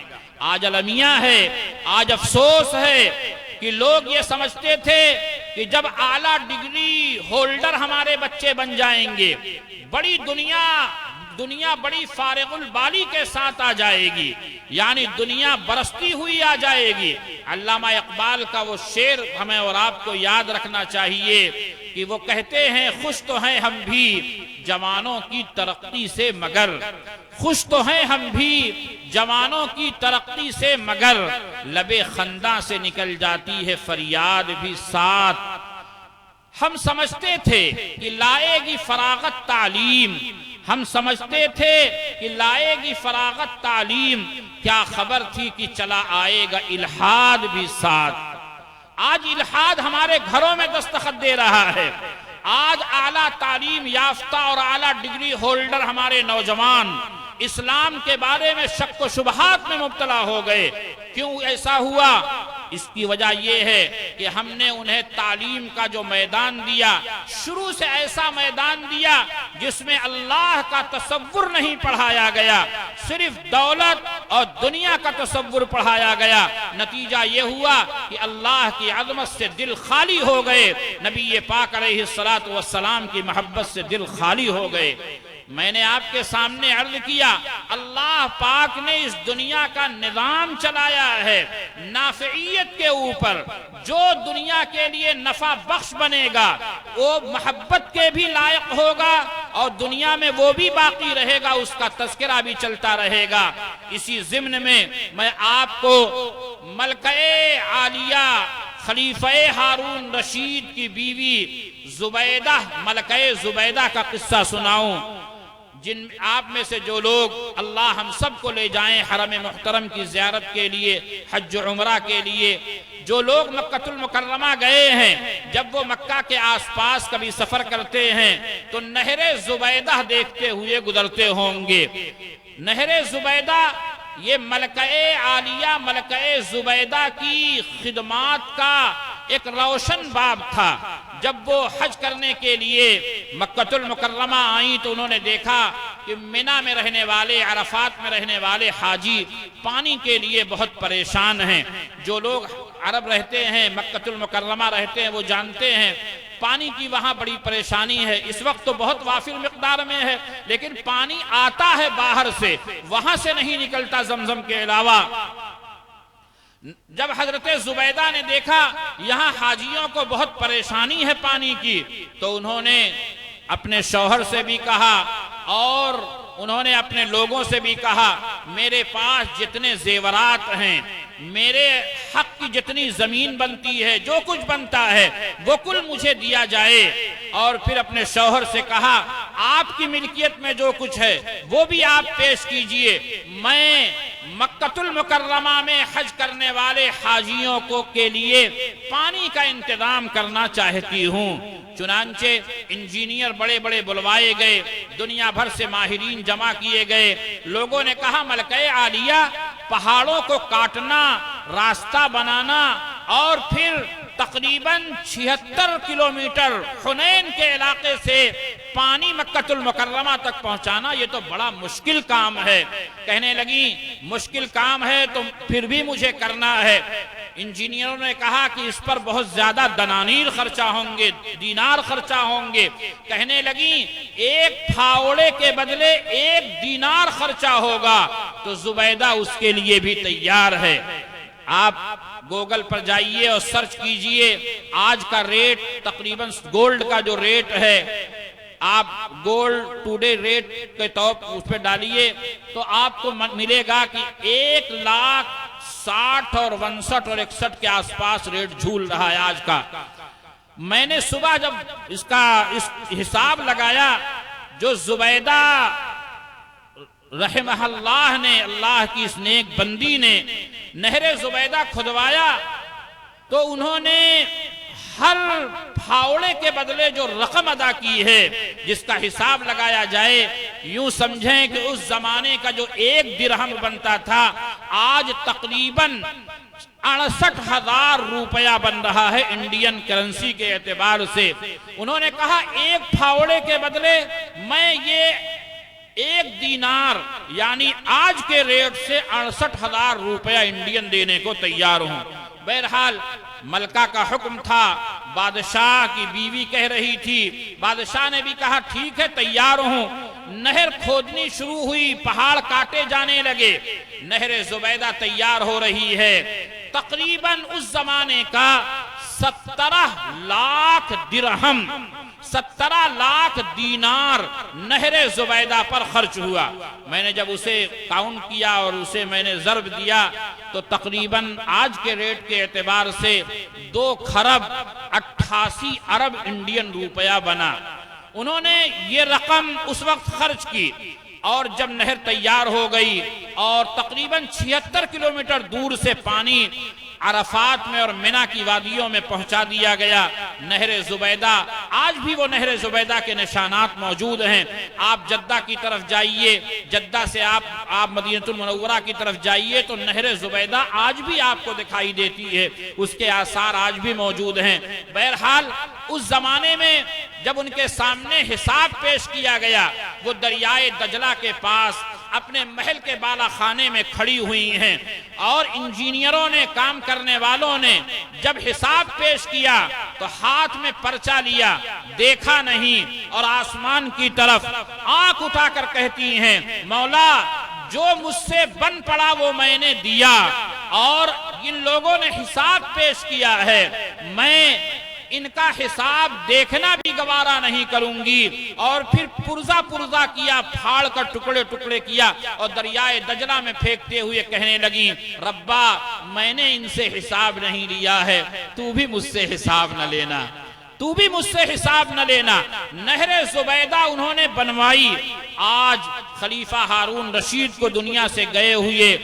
آج المیہ ہے، آج افسوس ہے کہ لوگ یہ سمجھتے تھے کہ جب اعلیٰ ڈگری ہولڈر ہمارے بچے بن جائیں گے بڑی دنیا بڑی فارغ البالی کے ساتھ آ جائے گی، یعنی دنیا برستی ہوئی آ جائے گی۔ علامہ اقبال کا وہ شعر ہمیں اور آپ کو یاد رکھنا چاہیے کہ وہ کہتے ہیں خوش تو ہیں ہم بھی جوانوں کی ترقی سے مگر، خوش تو ہیں ہم بھی جوانوں کی ترقی سے مگر لب خنداں سے نکل جاتی ہے فریاد بھی ساتھ۔ ہم سمجھتے تھے کہ لائے گی فراغت تعلیم، ہم سمجھتے تھے کہ لائے گی فراغت تعلیم، کیا خبر تھی کہ چلا آئے گا الحاد بھی ساتھ۔ آج الحاد ہمارے گھروں میں دستخط دے رہا ہے، آج اعلیٰ تعلیم یافتہ اور اعلیٰ ڈگری ہولڈر ہمارے نوجوان اسلام کے بارے میں شک و شبہات میں مبتلا ہو گئے۔ کیوں ایسا ہوا؟ اس کی وجہ یہ ہے کہ ہم نے انہیں تعلیم کا جو میدان دیا شروع سے ایسا میدان دیا جس میں اللہ کا تصور نہیں پڑھایا گیا، صرف دولت اور دنیا کا تصور پڑھایا گیا۔ نتیجہ یہ ہوا کہ اللہ کی عظمت سے دل خالی ہو گئے، نبی پاک علیہ السلام کی محبت سے دل خالی ہو گئے۔ میں نے آپ کے سامنے عرض کیا اللہ پاک نے اس دنیا کا نظام چلایا ہے نافعیت کے اوپر، جو دنیا کے لیے نفع بخش بنے گا وہ محبت کے بھی لائق ہوگا اور دنیا میں وہ بھی باقی رہے گا، اس کا تذکرہ بھی چلتا رہے گا۔ اسی ضمن میں آپ کو ملکہ عالیہ خلیفہ ہارون رشید کی بیوی زبیدہ، ملکہ زبیدہ کا قصہ سناؤں۔ جن آپ میں سے جو لوگ اللہ ہم سب کو لے جائیں حرم محترم کی زیارت کے لیے، حج عمرہ کے لیے، جو لوگ مکہ المکرمہ گئے ہیں جب وہ مکہ کے آس پاس کبھی سفر کرتے ہیں تو نہر زبیدہ دیکھتے ہوئے گزرتے ہوں گے۔ نہر زبیدہ یہ ملکہ عالیہ ملکہ زبیدہ کی خدمات کا ایک روشن باب تھا۔ جب وہ حج کرنے کے لیے مکہ المکرمہ آئیں تو انہوں نے دیکھا کہ منی میں رہنے والے، عرفات میں رہنے والے حاجی پانی کے لیے بہت پریشان ہیں۔ جو لوگ عرب رہتے ہیں، مکہ المکرمہ رہتے ہیں، وہ جانتے ہیں پانی کی وہاں بڑی پریشانی ہے۔ اس وقت تو بہت وافر مقدار میں ہے، لیکن پانی آتا ہے باہر سے، وہاں سے نہیں نکلتا زمزم کے علاوہ۔ جب حضرت زبیدہ نے دیکھا یہاں حاجیوں کو بہت پریشانی ہے پانی کی، تو انہوں نے اپنے شوہر سے بھی کہا اور انہوں نے اپنے لوگوں سے بھی کہا، میرے پاس جتنے زیورات ہیں، میرے حق کی جتنی زمین بنتی ہے، جو کچھ بنتا ہے وہ کل مجھے دیا جائے۔ اور پھر اپنے شوہر سے کہا، آپ کی ملکیت میں جو کچھ ہے وہ بھی آپ پیش کیجئے، میں مکہ المکرمہ میں حج کرنے والے حاجیوں کے لیے پانی کا انتظام کرنا چاہتی ہوں۔ چنانچہ انجینئر بڑے بڑے بلوائے گئے، دنیا بھر سے ماہرین جمع کیے گئے۔ لوگوں نے کہا ملکہ عالیہ پہاڑوں کو کاٹنا، راستہ بنانا اور پھر تقریباً 76 کلومیٹر حنین کے علاقے سے پانی مکہ المکرمہ تک پہنچانا یہ تو بڑا مشکل کام ہے۔ کہنے لگی مشکل کام ہے تو پھر بھی مجھے کرنا ہے۔ انجینئروں نے کہا کہ اس پر بہت زیادہ دنانیر خرچہ ہوں گے، دینار خرچہ ہوں گے۔ کہنے لگی ایک پھاوڑے کے بدلے 1 دینار خرچہ ہوگا، تو زبیدہ اس کے لیے بھی تیار ہے۔ آپ گوگل پر جائیے اور سرچ کیجئے، آج کا ریٹ تقریباً گولڈ کا جو ریٹ ہے، آپ گولڈ ٹوڈے ریٹ کے طور پر اس پہ ڈالیے تو آپ کو ملے گا کہ 1,60,000 اور 62 اور 61 کے آس پاس ریٹ جھول رہا ہے آج کا۔ میں نے صبح جب اس حساب لگایا، جو زبیدہ رحمہ اللہ نے، اللہ کی اس نیک بندی نے نہر زبیدہ کھدوایا، تو انہوں نے ہر پھاوڑے کے بدلے جو رقم ادا کی ہے، جس کا حساب لگایا جائے، یوں سمجھیں کہ اس زمانے کا جو 1 درہم بنتا تھا، آج تقریباً 68,000 روپیہ بن رہا ہے انڈین کرنسی کے اعتبار سے۔ انہوں نے کہا ایک پھاوڑے کے بدلے میں یہ 1 دینار یعنی آج کے ریٹ سے 68,000 روپیہ انڈین دینے کو تیار ہوں۔ بہرحال ملکہ کا حکم تھا، بادشاہ کی بیوی کہہ رہی تھی، بادشاہ نے بھی کہا ٹھیک ہے تیار ہوں۔ نہر کھودنی شروع ہوئی، پہاڑ کاٹے جانے لگے، نہر زبیدہ تیار ہو رہی ہے۔ تقریباً اس زمانے کا 17 لاکھ درہم، 17 لاکھ دینار نہر زبیدہ پر خرچ ہوا۔ میں نے جب اسے کاؤنٹ کیا اور اسے میں نے ضرب دیا تو تقریباً آج کے ریٹ کے اعتبار سے 2 خرب 88 ارب انڈین روپیہ بنا۔ انہوں نے یہ رقم اس وقت خرچ کی، اور جب نہر تیار ہو گئی اور تقریباً 76 کلومیٹر دور سے پانی عرفات میں اور منی کی وادیوں میں پہنچا دیا گیا، نہر زبیدہ آج بھی وہ نہر زبیدہ کے نشانات موجود ہیں۔ آپ جدہ کی طرف جائیے، جدہ سے آپ مدینہ المنورہ کی طرف جائیے تو نہر زبیدہ آج بھی آپ کو دکھائی دیتی ہے، اس کے آثار آج بھی موجود ہیں۔ بہرحال اس زمانے میں جب ان کے سامنے حساب پیش کیا گیا، وہ دریائے دجلہ کے پاس اپنے محل کے بالا خانے میں کھڑی ہوئی ہیں، اور انجینئروں نے، کام کرنے والوں نے جب حساب پیش کیا تو ہاتھ میں پرچہ لیا، دیکھا نہیں، اور آسمان کی طرف آنکھ اٹھا کر کہتی ہیں مولا جو مجھ سے بن پڑا وہ میں نے دیا، اور ان لوگوں نے حساب پیش کیا ہے، میں ان کا حساب دیکھنا بھی گوارا نہیں کروں گی۔ اور پھر پرزا پرزا کیا، پھاڑ کر ٹکڑے ٹکڑے کیا اور دریائے دجلہ میں پھینکتے ہوئے کہنے لگی ربا میں نے ان سے حساب نہیں لیا ہے، تو بھی مجھ سے حساب نہ لینا، تو بھی مجھ سے حساب نہ لینا۔ نہر زبیدہ انہوں نے بنوائی، آج خلیفہ ہارون رشید کو دنیا سے گئے ہوئے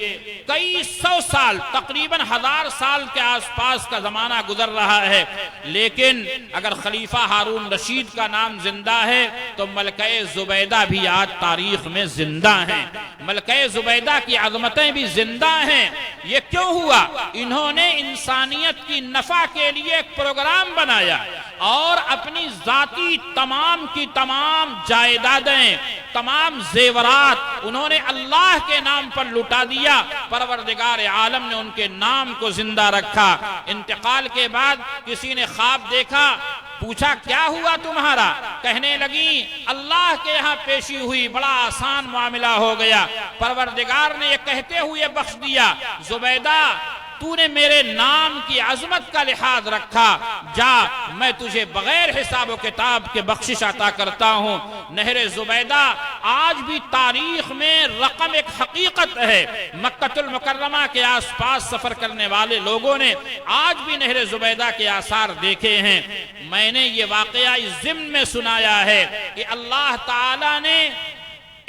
کئی سو سال، تقریباً 1000 سال کے آس پاس کا زمانہ گزر رہا ہے، لیکن اگر خلیفہ ہارون رشید کا نام زندہ ہے تو ملکہ زبیدہ بھی آج تاریخ میں زندہ ہیں، ملکہ زبیدہ کی عظمتیں بھی زندہ ہیں۔ یہ کیوں ہوا؟ انہوں نے انسانیت کی نفع کے لیے ایک پروگرام بنایا اور اپنی ذاتی تمام کی تمام جائیدادیں، تمام زیورات انہوں نے اللہ کے نام پر لٹا دیا، پروردگار عالم نے ان کے نام کو زندہ رکھا۔ انتقال کے بعد کسی نے خواب دیکھا، پوچھا کیا ہوا تمہارا؟ کہنے لگی اللہ کے یہاں پیشی ہوئی، بڑا آسان معاملہ ہو گیا، پروردگار نے یہ کہتے ہوئے بخش دیا، زبیدہ تو نے میرے نام کی عظمت کا لحاظ رکھا، جا میں تجھے بغیر حساب و کتاب کے بخشش عطا کرتا ہوں۔ نہر زبیدہ آج بھی تاریخ میں رقم ایک حقیقت ہے، مکہ المکرمہ کے آس پاس سفر کرنے والے لوگوں نے آج بھی نہر زبیدہ کے آثار دیکھے ہیں۔ میں نے یہ واقعہ اس ضمن میں سنایا ہے کہ اللہ تعالیٰ نے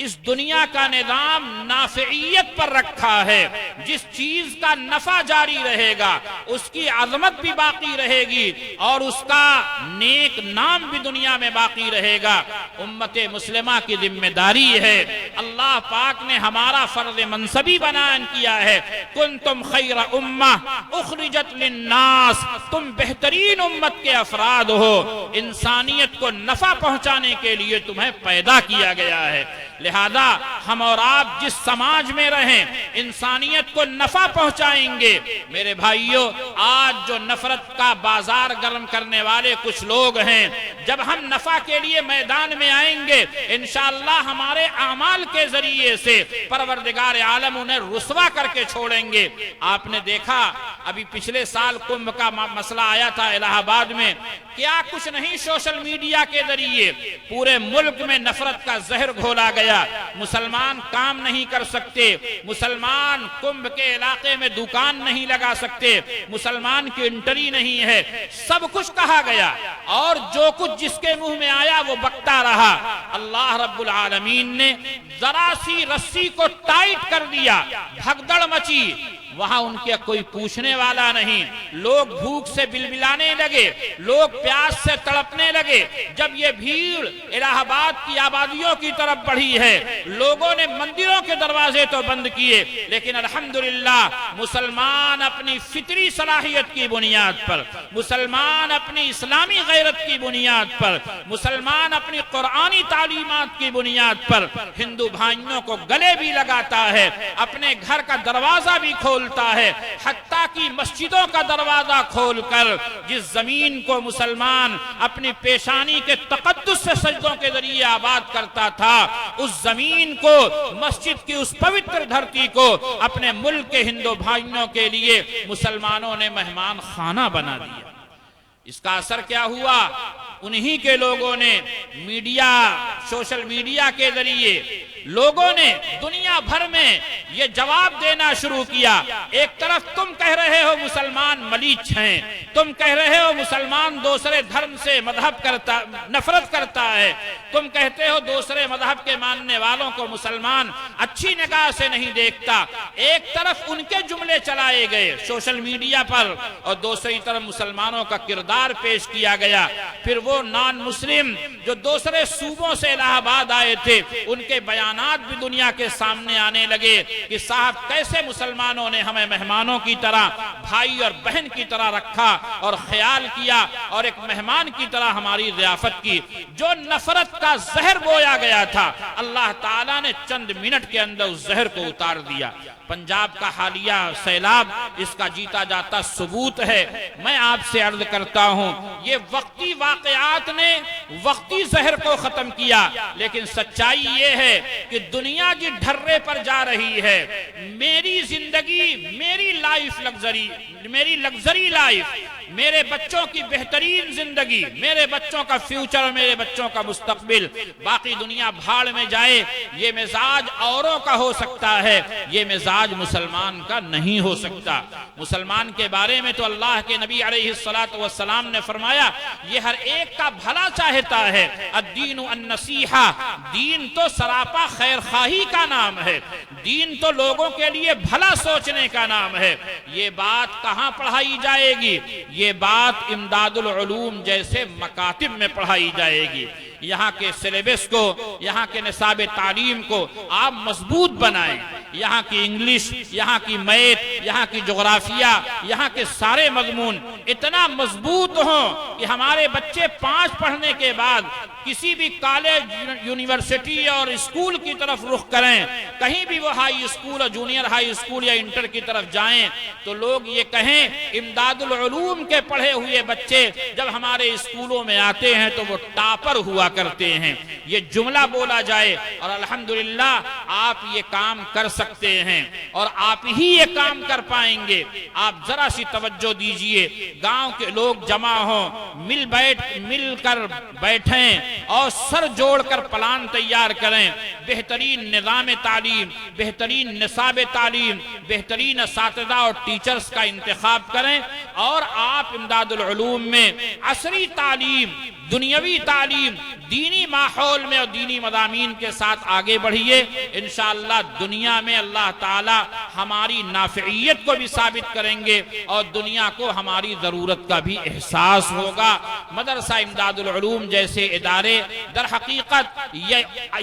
اس دنیا کا نظام نافعیت پر رکھا ہے، جس چیز کا نفع جاری رہے گا اس کی عظمت بھی باقی رہے گی اور اس کا نیک نام بھی دنیا میں باقی رہے گا۔ امت مسلمہ کی ذمہ داری ہے، اللہ پاک نے ہمارا فرض منصبی بیان کیا ہے، کنتم خیر امہ اخرجت للناس، تم بہترین امت کے افراد ہو، انسانیت کو نفع پہنچانے کے لیے تمہیں پیدا کیا گیا ہے۔ لہذا ہم اور آپ جس سماج میں رہیں انسانیت کو نفع پہنچائیں گے۔ میرے بھائیوں، آج جو نفرت کا بازار گرم کرنے والے کچھ لوگ ہیں، جب ہم نفع کے لیے میدان میں آئیں گے انشاءاللہ ہمارے اعمال کے ذریعے سے پروردگار عالم انہیں رسوا کر کے چھوڑیں گے۔ آپ نے دیکھا ابھی پچھلے سال کمبھ کا مسئلہ آیا تھا الہ آباد میں، کیا کچھ نہیں سوشل میڈیا کے ذریعے پورے ملک میں نفرت کا زہر گھولا گیا۔ مسلمان کام نہیں کر سکتے، مسلمان کمبھ کے علاقے میں دکان نہیں لگا سکتے، مسلمان کی انٹری نہیں ہے، سب کچھ کہا گیا اور جو کچھ جس کے منہ میں آیا وہ بکتا رہا۔ اللہ رب العالمین نے ذرا سی رسی کو ٹائٹ کر دیا، بھگدڑ مچی، وہاں ان کے کوئی پوچھنے والا نہیں، لوگ بھوک سے بلبلانے لگے، لوگ پیاس سے تڑپنے لگے۔ جب یہ بھیڑ الہ آباد کی آبادیوں کی طرف بڑھی ہے، لوگوں نے مندروں کے دروازے تو بند کیے، لیکن الحمدللہ مسلمان اپنی فطری صلاحیت کی بنیاد پر، مسلمان اپنی اسلامی غیرت کی بنیاد پر، مسلمان اپنی قرآنی تعلیمات کی بنیاد پر ہندو بھائیوں کو گلے بھی لگاتا ہے، اپنے گھر کا دروازہ بھی کھولتا ہے، حتیٰ کہ مسجدوں کا دروازہ کھول کر جس زمین کو مسلمان اپنی پیشانی کے تقدس سے سجدوں کے ذریعے آباد کرتا تھا، اس زمین کو، مسجد کی اس پوتر دھرتی کو اپنے ملک کے ہندو بھائیوں کے لیے مسلمانوں نے مہمان خانہ بنا دیا۔ اس کا اثر کیا ہوا؟ انہی کے لوگوں نے میڈیا، سوشل میڈیا کے ذریعے لوگوں نے دنیا بھر میں یہ جواب دینا شروع کیا۔ ایک طرف تم کہہ رہے ہو مسلمان ملیچ ہیں، تم کہہ رہے ہو مسلمان دوسرے دھرم سے نفرت کرتا ہے، تم کہتے ہو دوسرے مذہب کے ماننے والوں کو مسلمان اچھی نگاہ سے نہیں دیکھتا۔ ایک طرف ان کے جملے چلائے گئے سوشل میڈیا پر اور دوسری طرف مسلمانوں کا کردار پیش کیا گیا۔ پھر وہ نان مسلم جو دوسرے صوبوں سے الہ آباد آئے تھے، ان کے بیانات بھی دنیا کے سامنے آنے لگے کہ صاحب کیسے مسلمانوں نے ہمیں مہمانوں کی طرح، بھائی اور بہن کی طرح رکھا اور خیال کیا اور ایک مہمان کی طرح ہماری ضیافت کی۔ جو نفرت کا زہر بویا گیا تھا اللہ تعالیٰ نے چند منٹ کے اندر اس زہر کو اتار دیا۔ پنجاب کا حالیہ سیلاب اس کا جیتا جاتا ثبوت ہے۔ میں آپ سے عرض کرتا ہوں یہ وقتی واقعات نے وقتی زہر کو ختم کیا، لیکن سچائی یہ ہے کہ دنیا جس ڈھرے پر جا رہی ہے، میری زندگی، میری لگزری لائف، میرے بچوں کی بہترین زندگی، میرے بچوں کا فیوچر، میرے بچوں کا مستقبل، باقی دنیا بھاڑ میں جائے، یہ مزاج اوروں کا ہو سکتا ہے، یہ مزاج مسلمان کا نہیں ہو سکتا۔ مسلمان کے بارے میں تو اللہ کے نبی علیہ السلام نے فرمایا یہ ہر ایک کا بھلا چاہتا ہے۔ الدین النصیحہ، دین تو سراپا خیر خواہی کا نام ہے، دین تو لوگوں کے لیے بھلا سوچنے کا نام ہے۔ یہ بات کہاں پڑھائی جائے گی؟ یہ بات امداد العلوم جیسے مکاتب میں پڑھائی جائے گی۔ یہاں کے سلیبس کو، یہاں کے نصاب تعلیم کو آپ مضبوط بنائیں۔ یہاں کی انگلش، یہاں کی میتھ، یہاں کی جغرافیہ، یہاں کے سارے مضمون اتنا مضبوط ہوں کہ ہمارے بچے 5 پڑھنے کے بعد کسی بھی کالج، یونیورسٹی اور اسکول کی طرف رخ کریں، کہیں بھی وہ ہائی اسکول اور جونیئر ہائی اسکول یا انٹر کی طرف جائیں تو لوگ یہ کہیں امداد العلوم کے پڑھے ہوئے بچے جب ہمارے اسکولوں میں آتے ہیں تو وہ ٹاپر ہوا کرتے ہیں۔ یہ جملہ بولا جائے، اور الحمدللہ آپ یہ کام کر سکتے ہیں اور آپ ہی یہ کام کر پائیں گے۔ آپ ذرا سی توجہ دیجئے، گاؤں کے لوگ جمع ہوں، مل کر بیٹھیں اور سر جوڑ کر پلان تیار کریں، بہترین نظام تعلیم، بہترین نصاب تعلیم، بہترین اساتذہ اور ٹیچرز کا انتخاب کریں، اور آپ امداد العلوم میں عصری تعلیم، دنیاوی تعلیم، دینی ماحول میں اور دینی مضامین کے ساتھ آگے بڑھیے۔ انشاءاللہ دنیا میں اللہ تعالی ہماری نافعیت کو بھی ثابت کریں گے اور دنیا کو ہماری ضرورت کا بھی احساس ہوگا۔ مدرسہ امداد العلوم جیسے ادارے در حقیقت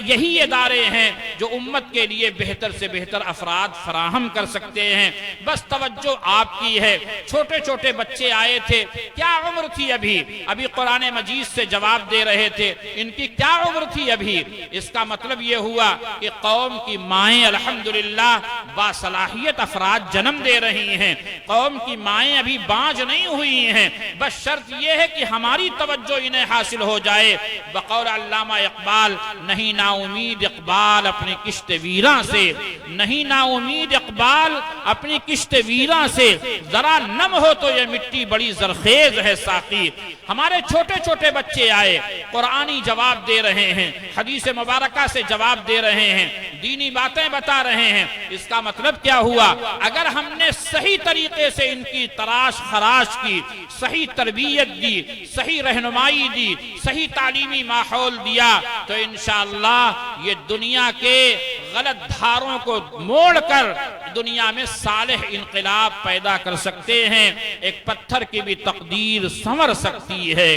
یہی ادارے ہیں جو امت کے لیے بہتر سے بہتر افراد فراہم کر سکتے ہیں۔ بس توجہ آپ کی ہے۔ چھوٹے چھوٹے بچے آئے تھے، کیا عمر تھی؟ ابھی قرآن مجید سے جواب دے رہے تھے، ان کی کیا عمر تھی ابھی؟ اس کا مطلب یہ ہوا کہ قوم کی مائیں الحمدللہ باصلاحیت افراد جنم دے رہی ہیں، قوم کی مائیں ابھی بانج نہیں ہوئی ہیں۔ بس شرط یہ ہے کہ ہماری توجہ انہیں حاصل ہو جائے۔ بقول علامہ اقبال، نہیں نا امید اقبال اپنی کشت ویراں سے، نہیں نا امید اقبال اپنی کشت ویراں سے، ذرا نم ہو تو یہ مٹی بڑی زرخیز ہے ساقی۔ ہمارے چھوٹے چھوٹے بچے آئے، قرآنی جواب دے رہے ہیں، حدیث مبارکہ سے جواب دے رہے ہیں، دینی باتیں بتا رہے ہیں۔ اس کا مطلب کیا ہوا؟ اگر ہم نے صحیح طریقے سے ان کی تراش خراش کی، صحیح تربیت دی، صحیح رہنمائی دی، صحیح تعلیمی ماحول دیا تو انشاءاللہ یہ دنیا کے غلط دھاروں کو موڑ کر دنیا میں صالح انقلاب پیدا کر سکتے ہیں۔ ایک پتھر کی بھی تقدیر سنور سکتی ہے،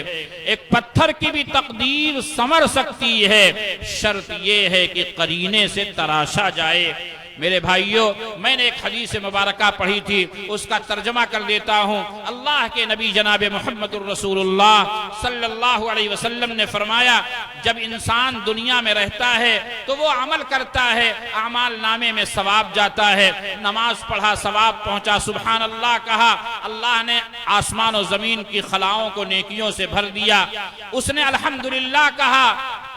ایک پتھر کی بھی تقدیر سنور سکتی ہے، شرط یہ ہے کہ قرینے سے تراشا جائے۔ میرے بھائیوں، میں نے ایک حدیث مبارکہ پڑھی تھی، اس کا ترجمہ کر دیتا ہوں۔ اللہ کے نبی جناب محمد الرسول اللہ صلی اللہ علیہ وسلم نے فرمایا، جب انسان دنیا میں رہتا ہے تو وہ عمل کرتا ہے، اعمال نامے میں ثواب جاتا ہے۔ نماز پڑھا ثواب پہنچا، سبحان اللہ کہا، اللہ نے آسمان و زمین کی خلاؤں کو نیکیوں سے بھر دیا۔ اس نے الحمدللہ کہا،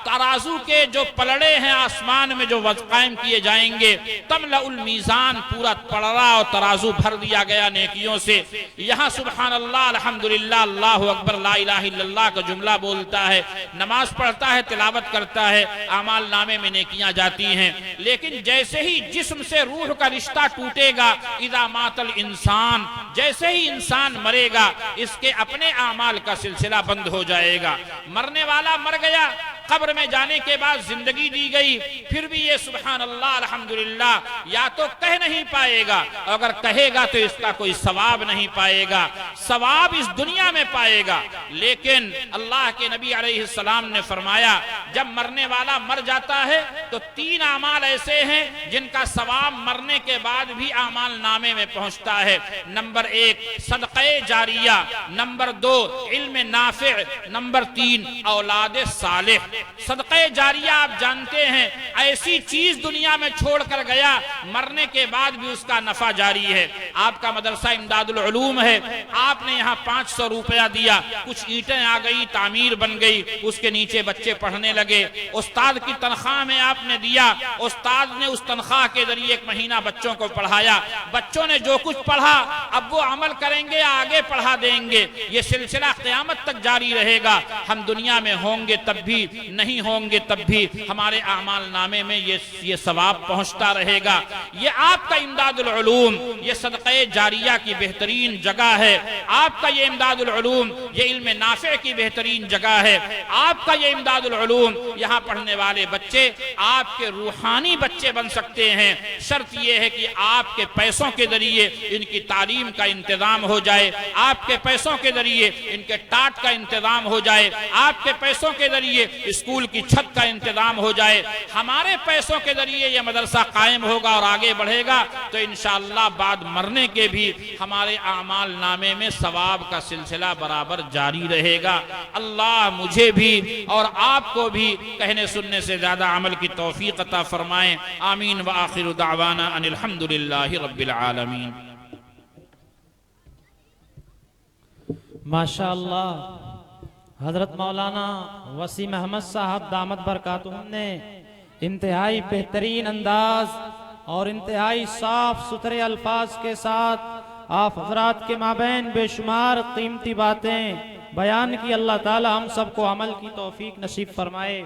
ترازو کے جو پلڑے ہیں آسمان میں جو قائم کیے جائیں گے، تملأ المیزان، پورا پلڑا اور ترازو بھر دیا گیا نیکیوں سے۔ یہاں سبحان اللہ، الحمدللہ، اللہ اکبر، لا الہ الا اللہ کا جملہ بولتا ہے، نماز پڑھتا ہے، تلاوت کرتا ہے، اعمال نامے میں نیکیاں جاتی ہیں۔ لیکن جیسے ہی جسم سے روح کا رشتہ ٹوٹے گا، اذا مات الانسان، جیسے ہی انسان مرے گا، اس کے اپنے اعمال کا سلسلہ بند ہو جائے گا۔ مرنے والا مر گیا، قبر میں جانے کے بعد زندگی دی گئی، پھر بھی یہ سبحان اللہ الحمدللہ یا تو کہہ نہیں پائے گا، اگر کہے گا تو اس کا کوئی ثواب نہیں پائے گا، ثواب اس دنیا میں پائے گا۔ لیکن اللہ کے نبی علیہ السلام نے فرمایا، جب مرنے والا مر جاتا ہے تو 3 اعمال ایسے ہیں جن کا ثواب مرنے کے بعد بھی اعمال نامے میں پہنچتا ہے۔ نمبر 1 صدقہ جاریہ، نمبر 2 علم نافع، نمبر 3 اولاد صالح۔ صدقہ جاریہ آپ جانتے ہیں، ایسی چیز دنیا میں چھوڑ کر گیا، مرنے کے بعد بھی اس کا نفع جاری ہے۔ آپ کا مدرسہ امداد العلوم ہے، آپ نے یہاں 500 روپیہ دیا، کچھ اینٹیں آ گئی، تعمیر بن گئی، اس کے نیچے بچے پڑھنے لگے. استاد کی تنخواہ میں آپ نے دیا, استاد نے اس تنخواہ کے ذریعے ایک مہینہ بچوں کو پڑھایا, بچوں نے جو کچھ پڑھا اب وہ عمل کریں گے, آگے پڑھا دیں گے. یہ سلسلہ قیامت تک جاری رہے گا. ہم دنیا میں ہوں گے تب بھی, نہیں ہوں گے تب بھی ہمارے اعمال نامے میں یہ ثواب پہنچتا رہے گا. یہ آپ کا امداد العلوم, یہ صدقہ جاریہ کی بہترین جگہ ہے. آپ کا یہ امداد العلوم, یہ علم نافع کی بہترین جگہ ہے. آپ کا یہ امداد العلوم, یہاں پڑھنے والے بچے آپ کے روحانی بچے بن سکتے ہیں. شرط یہ ہے کہ آپ کے پیسوں کے ذریعے ان کی تعلیم کا انتظام ہو جائے, آپ کے پیسوں کے ذریعے ان کے ٹاٹ کا انتظام ہو جائے, آپ کے پیسوں کے ذریعے اسکول کی چھت کا انتظام ہو جائے. ہمارے پیسوں کے ذریعے یہ مدرسہ قائم ہوگا اور آگے بڑھے گا تو انشاءاللہ بعد مرنے کے بھی ہمارے اعمال نامے میں ثواب کا سلسلہ برابر جاری رہے گا. اللہ مجھے بھی اور آپ کو بھی کہنے سننے سے زیادہ عمل کی توفیق عطا فرمائیں. آمین. وآخر دعوانا ان الحمدللہ رب العالمین. ماشاءاللہ حضرت مولانا وسیم احمد صاحب دامت برکاتہم نے انتہائی بہترین انداز اور انتہائی صاف ستھرے الفاظ کے ساتھ آپ حضرات کے مابین بے شمار قیمتی باتیں بیان کی. اللہ تعالی ہم سب کو عمل کی توفیق نصیب فرمائے.